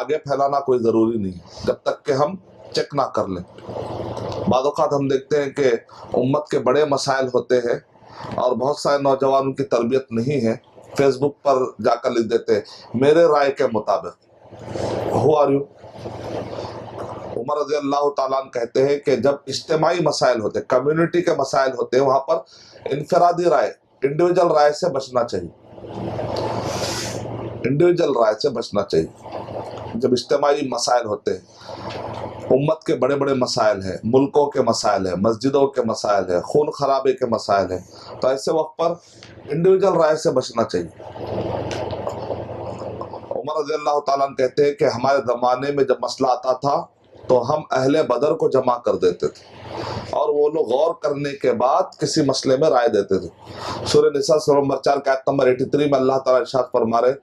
آگے پھیلانا کوئی ضروری نہیں جب تک کہ ہم چیک نہ کر لیں. بعض اوقات ہم دیکھتے ہیں کہ امت کے بڑے مسائل ہوتے ہیں اور بہت سارے نوجوانوں کی تربیت نہیں ہے, فیس بک پر جا کر لکھ دیتے ہیں میرے رائے کے مطابق. Who are you؟ عمر رضی اللہ تعالیٰ عنہ کہتے ہیں کہ جب اجتماعی مسائل ہوتے, کمیونٹی کے مسائل ہوتے ہیں, وہاں پر انفرادی رائے, انڈیویجل رائے سے بچنا چاہیے. انڈیویجل رائے سے بچنا چاہیے. جب اجتماعی مسائل ہوتے ہیں, امت کے بڑے بڑے مسائل ہیں, ملکوں کے مسائل ہیں, مسجدوں کے مسائل ہیں, خون خرابے کے مسائل ہیں, تو ایسے وقت پر انڈیویجل رائے سے بچنا چاہیے. عمر رضی اللہ تعالیٰ عنہ کہتے ہیں کہ ہمارے زمانے میں جب مسئلہ آتا تھا تو ہم اہل بدر کو جمع کر دیتے تھے اور وہ لوگ غور کرنے کے بعد کسی مسئلے میں رائے دیتے تھے. سورہ نساء سورہ نمبر 4 آیت نمبر 83 میں اللہ تعالیٰ ارشاد فرما رہے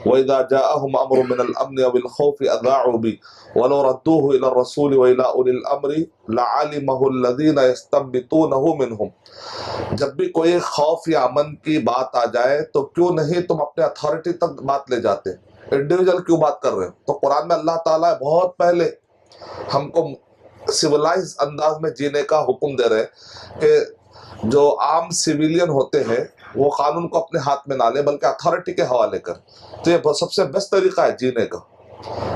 وَإِذَا جَاءَهُمْ أَمْرٌ مِّنَ الْأَمْنِ أَوِ الْخَوْفِ أَذَاعُوا بِهِ وَلَوْ رَدُّوهُ إِلَى الرَّسُولِ وَإِلَى أُولِي الْأَمْرِ لَعَلِمَهُ الَّذِينَ يَسْتَنبِطُونَهُ مِنْهُمْ. جب بھی کوئی خوف یا امن کی بات آ جائے تو کیوں نہیں تم اپنے اتھارٹی تک بات لے جاتے, انڈیویجل کیوں بات کر رہے ہو؟ تو قرآن میں اللہ تعالیٰ بہت پہلے ہم کو سویلائز انداز میں جینے کا حکم دے رہے کہ جو عام سیویلین ہوتے ہیں وہ قانون کو اپنے ہاتھ میں نہ لے بلکہ اتھارٹی کے حوالے کر. تو یہ سب سے بیسٹ طریقہ ہے جینے کا.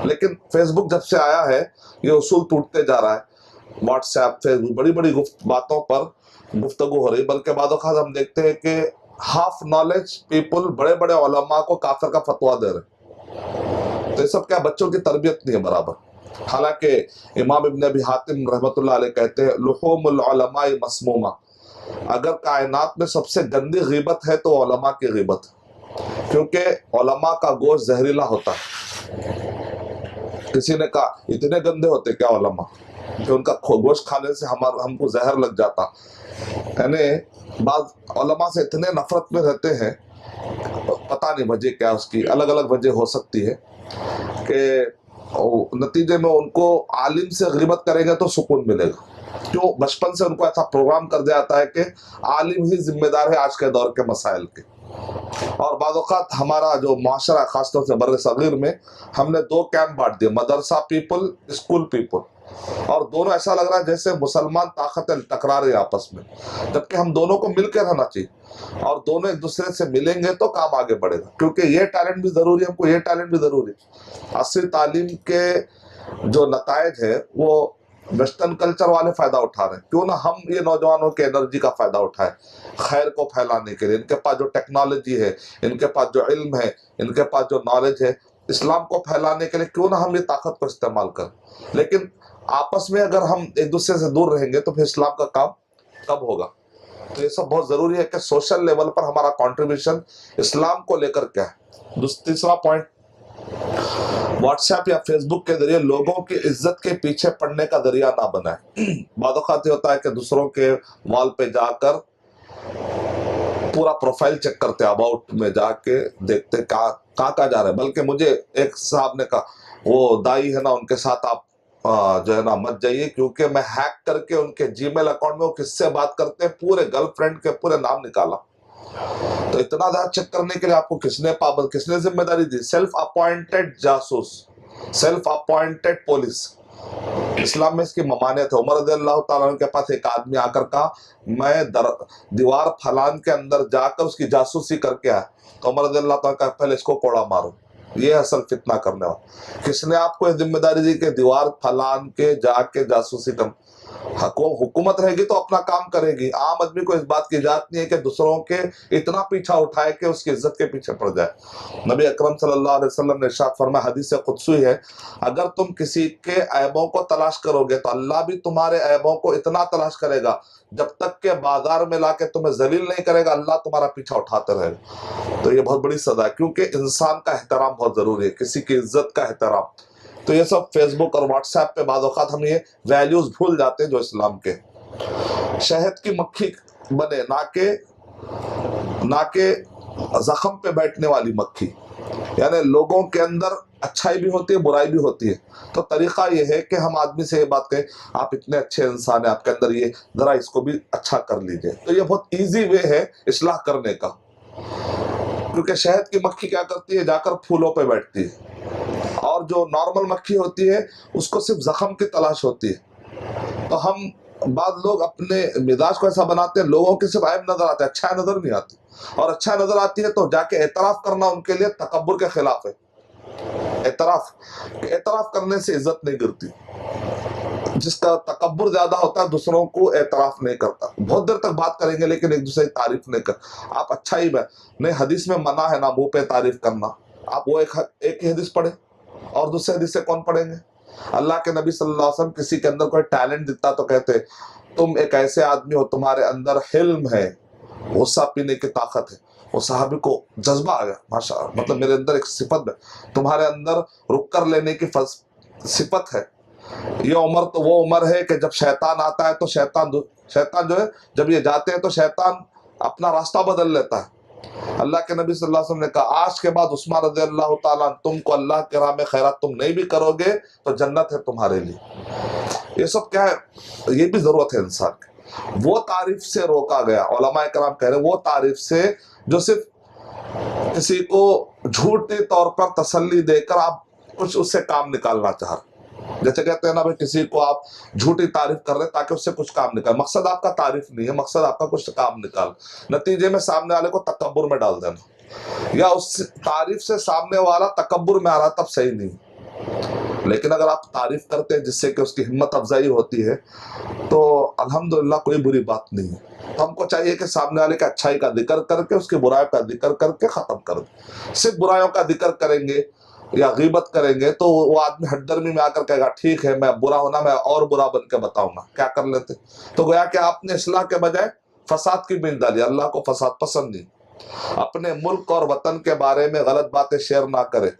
لیکن فیس بک جب سے آیا ہے یہ اصول ٹوٹتے جا رہا ہے. واٹس ایپ, فیس بک, بڑی بڑی باتوں پر گفتگو ہو رہی, بلکہ بعض اوقات ہم دیکھتے ہیں کہ ہاف نالج پیپل بڑے بڑے علماء کو کافر کا فتویٰ دے رہے. تو یہ سب کیا بچوں کی تربیت نہیں ہے برابر. حالانکہ امام ابن ابی حاتم رحمۃ اللہ علیہ کہتے ہیں لحوم العلماء مسمومہ, اگر کائنات میں سب سے گندی غیبت ہے تو علماء کی غیبت, کیونکہ علماء کا گوشت زہریلا ہوتا ہے. کسی نے کہا اتنے گندے ہوتے کیا علماء کہ ان کا گوشت کھانے سے ہم کو زہر لگ جاتا. یعنی بعض علماء سے اتنے نفرت میں رہتے ہیں, پتہ نہیں وجہ کیا, اس کی الگ الگ وجہ ہو سکتی ہے, کہ نتیجے میں ان کو عالم سے غیبت کریں گے تو سکون ملے گا. کیوں؟ بچپن سے ان کو ایسا پروگرام کر دیا جاتا ہے کہ عالم ہی ذمہ دار ہے آج کے دور کے مسائل کے. اور بعض اوقات ہمارا جو معاشرہ خاص طور سے بر صغیر میں ہم نے دو کیمپ بانٹ دیے, مدرسہ پیپل, اسکول پیپل, اور دونوں ایسا لگ رہا ہے جیسے مسلمان طاقتیں ٹکرا رہے ہیں آپس میں, جبکہ ہم دونوں کو مل کے رہنا چاہیے اور دونوں ایک دوسرے سے ملیں گے تو کام آگے بڑھے گا. کیونکہ یہ ٹیلنٹ بھی ضروری ہے, ہم کو یہ ٹیلنٹ بھی ضروری ہے. عصری تعلیم کے جو نتائج ہے وہ ویسٹرن کلچر والے فائدہ اٹھا رہے ہیں, کیوں نہ ہم یہ نوجوانوں کے انرجی کا فائدہ اٹھائیں خیر کو پھیلانے کے لیے. ان کے پاس جو ٹیکنالوجی ہے, ان کے پاس جو علم ہے, ان کے پاس جو نالج ہے, اسلام کو پھیلانے کے لیے کیوں نہ ہم یہ طاقت کو استعمال کریں. لیکن آپس میں اگر ہم ایک دوسرے سے دور رہیں گے تو پھر اسلام کا کام کب ہوگا؟ تو یہ سب بہت ضروری ہے کہ سوشل لیول پر ہمارا کنٹریبیوشن اسلام کو لے کر کیا ہے. تیسرا پوائنٹ, واٹس ایپ یا فیس بک کے ذریعے لوگوں کی عزت کے پیچھے پڑنے کا ذریعہ نہ بنائے. بعض اوقات یہ ہوتا ہے کہ دوسروں کے وال پہ جا کر پورا پروفائل چیک کرتے, اباؤٹ میں جا کے دیکھتے کہاں جا رہے ہیں. بلکہ مجھے ایک صاحب نے کہا وہ دائی ہے نا, ان کے ساتھ آپ جو ہے نا مت جائیے, کیونکہ میں ہیک کر کے ان کے جی میل اکاؤنٹ میں وہ کس سے بات کرتے ہیں پورے گرل فرینڈ کے پورے نام نکالا. تو اتنا زیادہ چیک کرنے کے لیے آپ کو کس نے ذمہ داری دی؟ سیلف اپوائنٹڈ جاسوس, سیلف اپوائنٹڈ پولیس. اسلام میں اس کی ممانعت ہے. عمر رضی اللہ تعالیٰ عنہ کے پاس ایک آدمی آ کر کہا میں دیوار پھلان کے اندر جا کر اس کی جاسوسی کر کے آیا. تو عمر رضی اللہ تعالیٰ کہا پہلے اس کو کوڑا مارو. یہ اصل فتنہ کرنے والا. کس نے آپ کو یہ ذمہ داری دی کہ دیوار پھلان کے جا کے جاسوسی کر؟ حکومت رہے گی تو اپنا کام کرے گی. عام آدمی کو اس بات کی اجازت نہیں ہے کہ دوسروں کے اتنا پیچھا اٹھائے کہ اس کی عزت کے پیچھے پڑ جائے. نبی اکرم صلی اللہ علیہ وسلم نے ارشاد فرمایا، حدیث قدسی ہے، اگر تم کسی کے عیبوں کو تلاش کرو گے تو اللہ بھی تمہارے عیبوں کو اتنا تلاش کرے گا، جب تک کہ بازار میں لا کے تمہیں ذلیل نہیں کرے گا، اللہ تمہارا پیچھا اٹھاتے رہے گا. تو یہ بہت بڑی سزا ہے، کیونکہ انسان کا احترام بہت ضروری ہے، کسی کی عزت کا احترام. تو یہ سب فیس بک اور واٹس ایپ پہ بعض اوقات ہم یہ ویلیوز بھول جاتے ہیں جو اسلام کے. شہد کی مکھی بنے، نہ کہ زخم پہ بیٹھنے والی مکھی. یعنی لوگوں کے اندر اچھائی بھی ہوتی ہے، برائی بھی ہوتی ہے. تو طریقہ یہ ہے کہ ہم آدمی سے یہ بات کہیں، آپ اتنے اچھے انسان ہیں، آپ کے اندر یہ ذرا اس کو بھی اچھا کر لیجئے. تو یہ بہت ایزی وے ہے اصلاح کرنے کا. کیونکہ شہد کی مکھی کیا کرتی ہے، جا کر پھولوں پہ بیٹھتی ہے، اور جو نارمل مکھی ہوتی ہے اس کو صرف زخم کی تلاش ہوتی ہے. تو ہم بعض لوگ اپنے مزاج کو ایسا بناتے ہیں، لوگوں کے صرف عیب نظر آتے ہیں، اچھا نظر نہیں آتی. اور اچھا نظر آتی ہے تو جا کے اعتراف کرنا ان کے لیے تکبر کے خلاف ہے. اعتراف کرنے سے عزت نہیں گرتی. جس کا تکبر زیادہ ہوتا ہے دوسروں کو اعتراف نہیں کرتا. بہت دیر تک بات کریں گے لیکن ایک دوسرے کی تعریف نہیں کر. آپ اچھا ہی نہیں، حدیث میں منع ہے نا منہ پہ تعریف کرنا. آپ وہ ایک ہی حدیث پڑھیں اور دوسرے حدیث سے کون پڑھیں گے؟ اللہ کے نبی صلی اللہ علیہ وسلم کسی کے اندر کوئی ٹیلنٹ دکھتا تو کہتے تم ایک ایسے آدمی ہو، تمہارے اندر حلم ہے، غصہ پینے کی طاقت ہے. وہ صحابی کو جذبہ آ گیا، ماشاء اللہ، مطلب میرے اندر ایک صفت ہے، تمہارے اندر رک کر لینے کی صفت ہے. یہ عمر تو وہ عمر ہے کہ جب شیطان آتا ہے تو شیطان جو ہے، جب یہ جاتے ہیں تو شیطان اپنا راستہ بدل لیتا ہے. اللہ کے نبی صلی اللہ علیہ وسلم نے کہا آج کے بعد عثمان رضی اللہ تعالیٰ تم کو اللہ کے راہ میں خیرات تم نہیں بھی کرو گے تو جنت ہے تمہارے لیے. یہ سب کیا ہے، یہ بھی ضرورت ہے انسان کی. وہ تعریف سے روکا گیا. علماء کرام کہہ رہے وہ تعریف سے جو صرف کسی کو جھوٹے طور پر تسلی دے کر آپ کچھ اس سے کام نکالنا چاہ رہے. جیسے کہتے ہیں نا بھائی، کسی کو آپ جھوٹی تعریف کر رہے تاکہ اس سے کچھ کام نکال. مقصد آپ کا تعریف نہیں ہے، مقصد آپ کا کچھ کام نکال، نتیجے میں سامنے والے کو تکبر میں ڈال دینا، یا اس تعریف سے سامنے والا تکبر میں آ رہا تب صحیح نہیں. لیکن اگر آپ تعریف کرتے ہیں جس سے کہ اس کی ہمت افزائی ہوتی ہے تو الحمدللہ کوئی بری بات نہیں ہے. تو ہم کو چاہیے کہ سامنے والے کے اچھائی کا ذکر کر کے اس کی برائیوں کا ذکر کر کے ختم کر دیں. صرف برائیوں کا ذکر کریں گے یا غیبت کریں گے تو وہ آدمی ہٹ درمی میں آ کر کہے گا ٹھیک ہے میں برا ہونا میں اور برا بن کے بتاؤں گا. کیا کر لیتے؟ تو گویا کہ آپ نے اصلاح کے بجائے فساد کی بین ڈالی. اللہ کو فساد پسند نہیں. اپنے ملک اور وطن کے بارے میں غلط باتیں شیئر نہ کریں.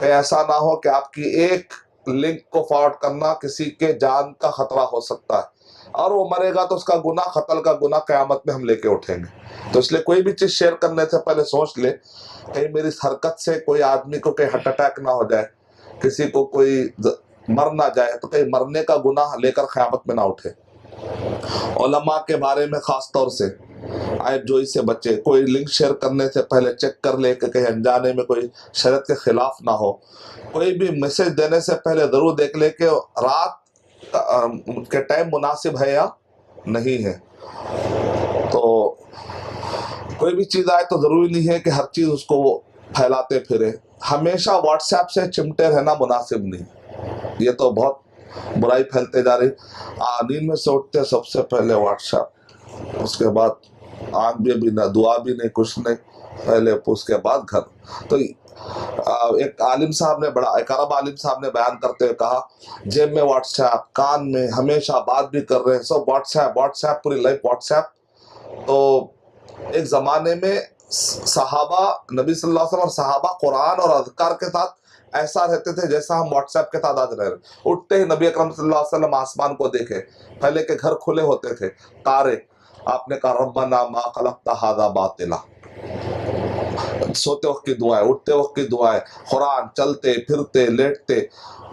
ایسا نہ ہو کہ آپ کی ایک لنک کو فارورڈ کرنا کسی کے جان کا خطرہ ہو سکتا ہے، اور وہ مرے گا تو اس کا گناہ، قتل کا گناہ قیامت میں ہم لے کے اٹھیں گے. تو اس لیے کوئی بھی چیز شیئر کرنے سے پہلے سوچ لے کہیں میری حرکت سے کوئی آدمی کو کہیں ہارٹ اٹیک نہ ہو جائے، کسی کو کوئی مر نہ جائے، تو کہیں مرنے کا گناہ لے کر قیامت میں نہ اٹھے. علماء کے بارے میں خاص طور سے عیب جوئی سے بچے. کوئی لنک شیئر کرنے سے پہلے چیک کر لے کہ کہیں انجانے میں کوئی شریعت کے خلاف نہ ہو. کوئی بھی میسج دینے سے پہلے ضرور دیکھ لے کہ رات کے ٹائم مناسب ہے یا نہیں ہے. تو کوئی بھی چیز آئے تو ضروری نہیں ہے کہ ہر چیز اس کو وہ پھیلاتے پھرے. ہمیشہ واٹس ایپ سے چمٹے رہنا مناسب نہیں. یہ تو بہت برائی پھیلتے جا رہی. نیند میں سے اٹھتے سب سے پہلے واٹس ایپ، اس کے بعد آنکھ بھی نہ، دعا بھی نہیں، کچھ نہیں، پہلے اس کے بعد گھر. تو ایک عالم صاحب نے ایک عرب عالم صاحب نے بیان کرتے ہوئے کہا جیب میں واٹس ایپ، کان میں، ہمیشہ بات بھی کر رہے ہیں سب واٹس ایپ، پوری لائف واٹس ایپ. تو ایک زمانے میں صحابہ نبی صلی اللہ علیہ وسلم اور صحابہ قرآن اور اذکار کے ساتھ ایسا رہتے تھے جیسا ہم واٹس ایپ کے ساتھ آج رہ رہے. اٹھتے ہی نبی اکرم صلی اللہ علیہ وسلم آسمان کو دیکھے. پہلے کے گھر کھلے ہوتے تھے، تارے. آپ نے کہا ربنا ما خلقت ھذا باطلا. سوتے وقت کی دعائیں، اٹھتے وقت کی دعائیں، قرآن، چلتے پھرتے لیٹتے.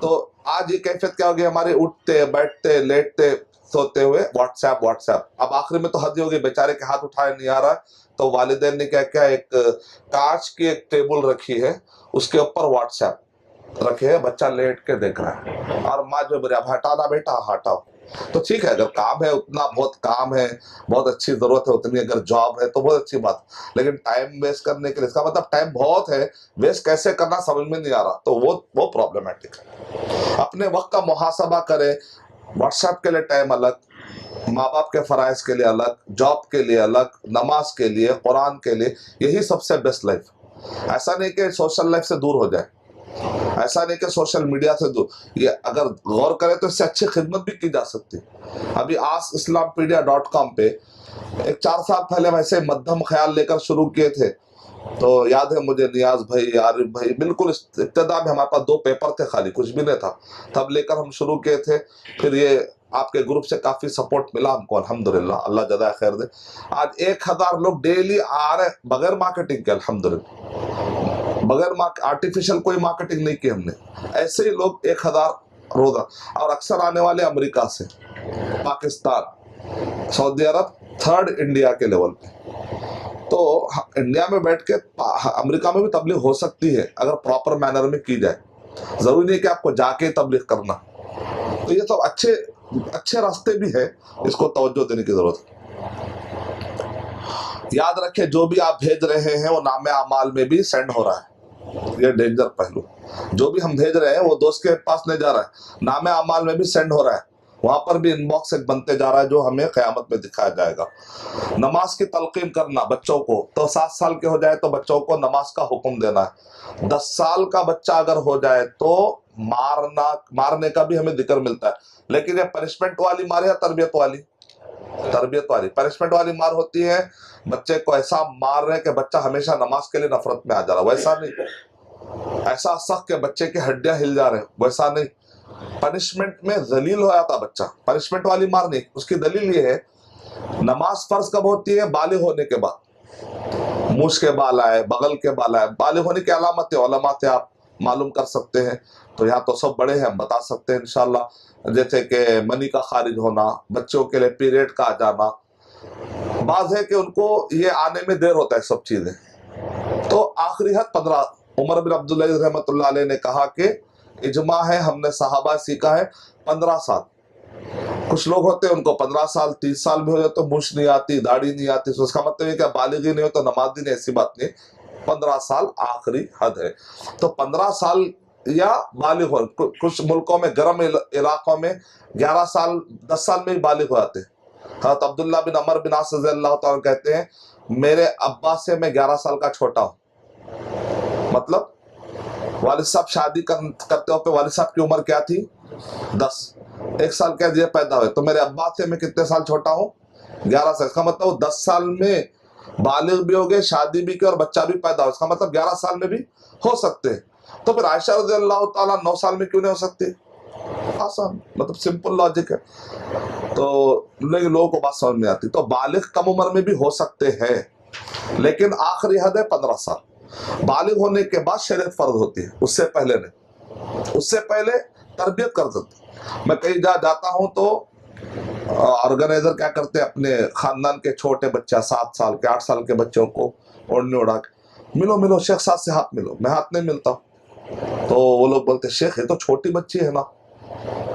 تو آج یہ کیفیت کیا ہوگی ہماری؟ اٹھتے بیٹھتے لیٹتے سوتے ہوئے واٹس ایپ. اب آخری میں تو حد ہی ہوگی، بیچارے کے ہاتھ اٹھائے نہیں آ رہا. تو والدین نے کیا ایک کانچ کی ایک ٹیبل رکھی ہے، اس کے اوپر واٹس ایپ رکھے ہے، بچہ لیٹ کے دیکھ رہا ہے، اور ماں جو بولے اب ہٹانا بیٹا ہٹاؤ. تو ٹھیک ہے، اگر کام ہے اتنا، بہت کام ہے، بہت اچھی ضرورت ہے اتنی، اگر جاب ہے تو بہت اچھی بات، لیکن ٹائم ویسٹ کرنے کے لیے، اس کا مطلب ٹائم بہت ہے، ویسٹ کیسے کرنا سمجھ میں نہیں آ رہا، تو وہ پرابلمٹک ہے۔ اپنے وقت کا محاسبہ کرے، واٹس ایپ کے لیے ٹائم الگ، ماں باپ کے فرائض کے لیے الگ، جاب کے لیے الگ، نماز کے لیے، قرآن کے لیے، یہی سب سے بیسٹ لائف۔ ایسا نہیں کہ سوشل لائف سے دور ہو جائے، ایسا نہیں کہ سوشل میڈیا سے دور، یہ اگر غور کرے تو اس سے اچھی خدمت بھی کی جا سکتی۔ ابھی askislampedia.com پہ ایک 4 سال پہلے ویسے مدھم خیال لے کر شروع کیے تھے، تو یاد ہے مجھے، نیاز بھائی، عارف بھائی، بالکل ابتدا میں ہمارے پاس 2 پیپر تھے خالی، کچھ بھی نہیں تھا، تب لے کر ہم شروع کیے تھے۔ پھر یہ آپ کے گروپ سے کافی سپورٹ ملا ہم کو، الحمدللہ، اللہ جزائے خیر دے۔ آج 1000 لوگ ڈیلی آ رہے بغیر مارکیٹنگ کے، الحمدللہ، بغیر آرٹیفیشل کوئی مارکیٹنگ نہیں کی ہم نے، ایسے ہی لوگ 1000 روزہ، اور اکثر آنے والے امریکہ سے، پاکستان، سعودی عرب، 3rd انڈیا کے لیول پہ۔ تو انڈیا میں بیٹھ کے امریکہ میں بھی تبلیغ ہو سکتی ہے اگر پراپر مینر میں کی جائے، ضروری نہیں کہ آپ کو جا کے تبلیغ کرنا۔ تو یہ سب اچھے راستے بھی ہے، اس کو توجہ دینے کی ضرورت ہے۔ یاد رکھیں، جو بھی آپ بھیج رہے ہیں وہ نام اعمال میں بھی سینڈ ہو رہا ہے، یہ ڈینجر پہلو، جو بھی ہم بھیج رہے ہیں وہ دوست کے پاس نہیں جا رہا ہے، نام اعمال میں بھی سینڈ ہو رہا ہے، وہاں پر بھی ان باکس ایک بنتے جا رہا ہے جو ہمیں قیامت میں دکھایا جائے گا۔ نماز کی تلقین کرنا بچوں کو، تو 7 سال کے ہو جائے تو بچوں کو نماز کا حکم دینا ہے، 10 سال کا بچہ اگر ہو جائے تو مارنے کا بھی ہمیں ذکر ملتا ہے، لیکن یہ پنشمنٹ والی مار یا تربیت والی؟ تربیت والی۔ پنشمنٹ والی مار ہوتی ہے بچے کو ایسا مار رہے کہ بچہ ہمیشہ نماز کے لیے نفرت میں آ جا رہا، ویسا نہیں، ایسا سخت کہ بچے کی ہڈیاں ہل جا رہے، ویسا نہیں۔ پنشمنٹ میں ذلیل ہو جاتا بچہ، پنشمنٹ والی مار نہیں۔ اس کی دلیل یہ ہے، نماز فرض کب ہوتی ہے؟ بالغ ہونے کے بعد، مونچھ کے بال آئے، بغل کے بال آئے، بالغ ہونے کی علامت علماء سے آپ معلوم کر سکتے ہیں، تو یہاں تو سب بڑے ہیں، ہم بتا سکتے ہیں انشاءاللہ، جیسے کہ منی کا خارج ہونا، بچوں کے لیے پیریڈ کا آ جانا، بعض ہے کہ ان کو یہ آنے میں دیر ہوتا ہے سب چیزیں، تو آخری حد 15۔ عمر بن عبدالعزیز رحمۃ اللہ علیہ نے کہا کہ اجماع ہے، ہم نے صحابہ سیکھا ہے 15 سال۔ کچھ لوگ ہوتے ہیں ان کو 15 سال 30 سال بھی ہو جائے تو مونچھ نہیں آتی، داڑھی نہیں آتی، تو اس کا مطلب یہ کہ بالغ ہی نہیں ہو تو نمازی نہیں، ایسی بات نہیں، 15 سال آخری حد ہے۔ تو 15 سال یا بالغ ہو، کچھ ملکوں میں، گرم علاقوں میں 11 سال 10 سال میں ہی بالغ ہو جاتے ہیں۔ حضرت عبداللہ بن عمر بن عاص رضی اللہ تعالیٰ کہتے ہیں، میرے ابا سے میں 11 سال کا چھوٹا ہوں، مطلب والد صاحب شادی کرتے ہوئے والد صاحب کی عمر کیا تھی؟ 10۔ 1 سال کے یہ پیدا ہوئے، تو میرے ابا سے میں کتنے سال چھوٹا ہوں؟ 11 سال۔ اس کا مطلب وہ 10 سال میں بالغ بھی ہو گئے، شادی بھی کی اور بچہ بھی پیدا ہو، اس کا مطلب 11 سال میں بھی ہو سکتے ہیں۔ تو پھر عائشہ رضی اللہ تعالیٰ 9 سال میں کیوں نہیں ہو سکتی؟ آسان، مطلب سمپل لاجک ہے، تو لوگوں کو بات سمجھ میں آتی۔ تو بالغ کم عمر میں بھی ہو سکتے ہیں، لیکن آخری حد ہے 15 سال۔ بالغ ہونے کے بعد شریعت فرض ہوتی ہے، اس سے پہلے نہیں، اس سے پہلے تربیت کر سکتے۔ میں کہیں جاتا ہوں تو آرگنائزر کیا کرتے ہیں، اپنے خاندان کے چھوٹے بچہ 7 سال کے 8 سال کے بچوں کو اوڑھنے اڑا کے، ملو شیخ صاحب سے ہاتھ ملو، میں ہاتھ نہیں ملتا ہوں، تو وہ لوگ بولتے شیخ یہ تو چھوٹی بچی ہے نا،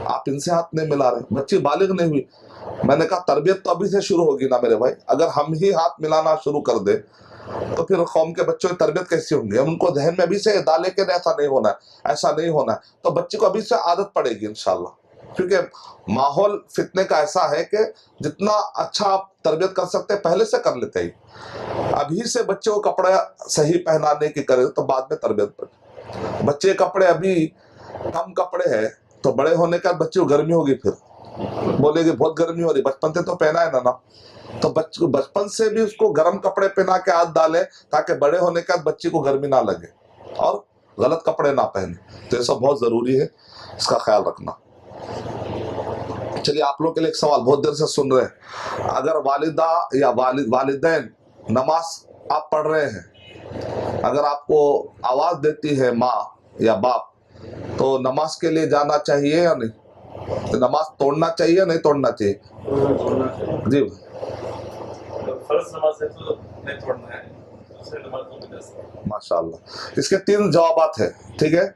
آپ ان سے ہاتھ نہیں ملا رہے، بچی بالغ نہیں ہوئی۔ میں نے کہا تربیت تو ابھی سے شروع ہوگی نا میرے بھائی، اگر ہم ہی ہاتھ ملانا شروع کر دیں تو پھر قوم کے بچوں کی تربیت کیسی ہوں گی؟ ہم ان کو ذہن میں ابھی سے ڈالے کہ ایسا نہیں ہونا ہے، ایسا نہیں ہونا ہے، تو بچے کو ابھی سے عادت پڑے گی انشاءاللہ، کیونکہ ماحول فتنے کا ایسا ہے کہ جتنا اچھا آپ تربیت کر سکتے پہلے سے کر لیتے ہی۔ ابھی سے بچے کو کپڑے صحیح پہنانے کی کرے تو بعد میں تربیت پڑے۔ بچے کپڑے ابھی کم کپڑے ہیں تو بڑے ہونے کا بچے کو گرمی ہوگی، پھر بولے گی بہت گرمی ہو رہی، بچپن سے تو پہنا ہے نا، تو بچپن سے بھی اس کو گرم کپڑے پہنا کے عادت ڈالے تاکہ بڑے ہونے کے بعد بچی کو گرمی نہ لگے اور غلط کپڑے نہ پہنے۔ تو یہ سب بہت ضروری ہے، اس کا خیال رکھنا۔ چلیے آپ لوگ کے لیے ایک سوال، بہت دیر سے سن رہے ہیں، اگر والدہ یا والدین نماز آپ پڑھ رہے ہیں، اگر آپ کو آواز دیتی ہے ماں یا باپ، تو نماز کے لیے جانا چاہیے یا نہیں؟ نماز توڑنا چاہیے یا نہیں توڑنا چاہیے؟ جی فرض نماز ہے تو نہیں توڑنا ہے، دوسرے نماز تو بھی جا سکتے ہیں۔ ماشاءاللہ، اس کے 3 جوابات ہیں، ٹھیک ہے؟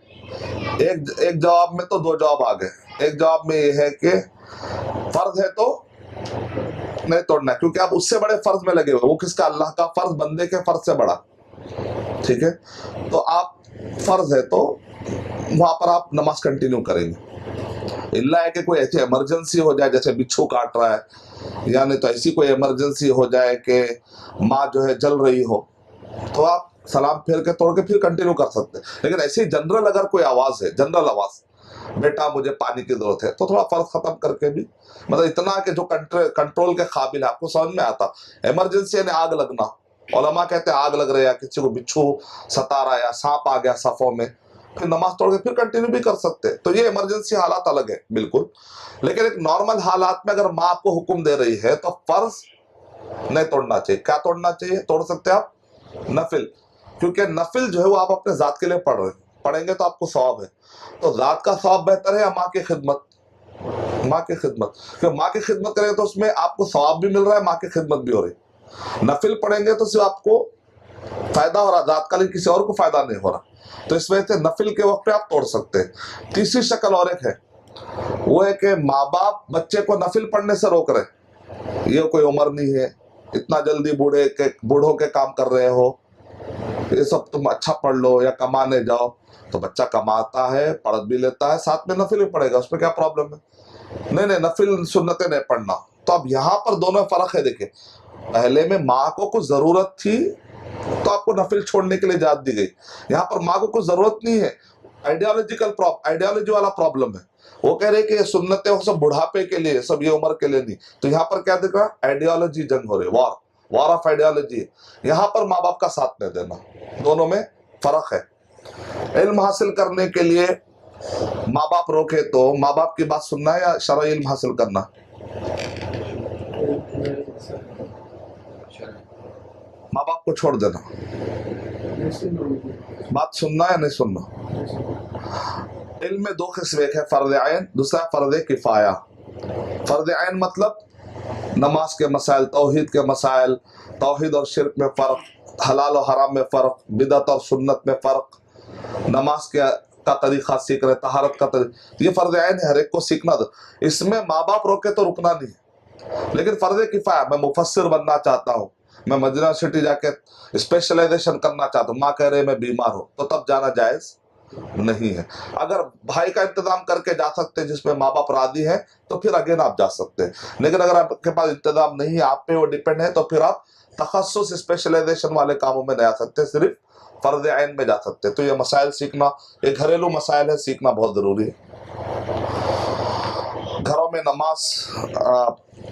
ایک جواب میں تو 2 جواب آ گئے۔ ایک جواب میں یہ ہے کہ فرض ہے تو نہیں توڑنا ہے، کیونکہ آپ اس سے بڑے فرض میں لگے ہوئے، وہ کس کا؟ اللہ کا فرض بندے کے فرض سے بڑا، ٹھیک ہے؟ تو آپ فرض ہے تو وہاں پر آپ نماز کنٹینیو کریں گے، اللہ ہے کہ کوئی ایسی ایمرجنسی ہو جائے جیسے بچھو کاٹ رہا ہے، یعنی تو ایسی کوئی ایمرجنسی ہو جائے کہ ماں جو ہے جل رہی ہو، تو آپ سلام پھیر کے توڑ کے پھر کنٹینیو کر سکتے ہیں۔ لیکن ایسی جنرل اگر کوئی آواز ہے، جنرل آواز، بیٹا مجھے پانی کی ضرورت ہے، تو تھوڑا فرض ختم کر کے بھی، مطلب اتنا کہ جو کنٹرول کے قابل ہے، آپ کو سمجھ میں آتا۔ ایمرجنسی یعنی آگ لگنا، علماء کہتے ہیں آگ لگ رہے یا کسی کو بچھو ستا رہا یا سانپ آ گیا صفوں میں، پھر نماز توڑ کے پھر کنٹینیو بھی کر سکتے، تو یہ ایمرجنسی حالات الگ ہے بالکل۔ لیکن ایک نارمل حالات میں اگر ماں آپ کو حکم دے رہی ہے تو فرض نہیں توڑنا چاہیے۔ کیا توڑنا چاہیے؟ توڑ سکتے آپ نفل، کیونکہ نفل جو ہے وہ آپ اپنے ذات کے لیے پڑھ رہے ہیں، پڑھیں گے تو آپ کو ثواب ہے، تو ذات کا ثواب بہتر ہے یا ماں کی خدمت؟ ماں کی خدمت، کیونکہ ماں کی خدمت کریں تو اس میں آپ کو ثواب بھی مل رہا ہے، ماں کی خدمت بھی ہو رہی۔ نفل پڑھیں گے تو صرف آپ کو فائدہ ہو رہا، ذات کا، لیکن کسی اور کو فائدہ نہیں ہو رہا، تو اس وجہ سے نفل کے وقت پہ آپ توڑ سکتے ہیں۔ تیسری شکل اور ایک ہے، وہ ہے کہ ماں باپ بچے کو نفل پڑھنے سے روک رہے، یہ کوئی عمر نہیں ہے، اتنا جلدی بوڑھوں کے کام کر رہے ہو، یہ سب تم اچھا پڑھ لو یا کمانے جاؤ، تو بچہ کماتا ہے، پڑھ بھی لیتا ہے، ساتھ میں نفل بھی پڑھے گا، اس میں کیا پرابلم ہے؟ نہیں نفل سنتیں نہیں پڑھنا۔ تو اب یہاں پر دونوں فرق ہے، دیکھیں، پہلے میں ماں کو کچھ ضرورت تھی تو آپ کو نفل چھوڑنے کے لیے اجازت دی گئی، یہاں پر ماں کو کچھ ضرورت نہیں ہے، آئیڈیالوجی والا پرابلم ہے، وہ کہہ رہے کہ یہ سنتیں وہ سب بڑھاپے کے لیے، سب یہ عمر کے لیے نہیں، تو یہاں پر کیا دیکھ رہا؟ آئیڈیالوجی جنگ ہو رہی، وار آف آئیڈیالوجی، یہاں پر ماں باپ کا ساتھ نہیں دینا، دونوں میں فرق ہے۔ علم حاصل کرنے کے لیے ماں باپ روکے تو ماں باپ کی بات سننا ہے یا شرعی علم حاصل کرنا؟ ماں باپ کو چھوڑ دینا، بات سننا یا نہیں سننا؟ علم میں دو قسم، ایک ہے فرض عین، دوسرا ہے فرض کفایہ۔ فرض عین مطلب نماز کے مسائل، توحید کے مسائل، توحید اور شرک میں فرق، حلال و حرام میں فرق، بدعت اور سنت میں فرق، نماز کا طریقہ سیکھ رہے، طہارت کا طریقہ، یہ فرض عین ہے، ہر ایک کو سیکھنا دو، اس میں ماں باپ روکے تو رکنا نہیں ہے۔ لیکن فرض کفایہ، میں مفسر بننا چاہتا ہوں، میں مدینہ یونیورسٹی جا کے اسپیشلائزیشن کرنا چاہتا ہوں، ماں کہہ رہے میں بیمار ہوں، تو تب جانا جائز نہیں ہے۔ اگر بھائی کا انتظام کر کے جا سکتے ہیں جس میں ماں باپ راضی ہیں تو پھر اگین آپ جا سکتے ہیں، لیکن اگر آپ کے پاس انتظام نہیں ہے، آپ پہ وہ ڈیپینڈ ہے، تو پھر آپ تخصص اسپیشلائزیشن والے کاموں میں نہیں آ سکتے، صرف فرض عین میں جا سکتے ہیں۔ تو یہ مسائل سیکھنا، یہ گھریلو مسائل ہے، سیکھنا بہت ضروری ہے۔ گھروں میں نماز،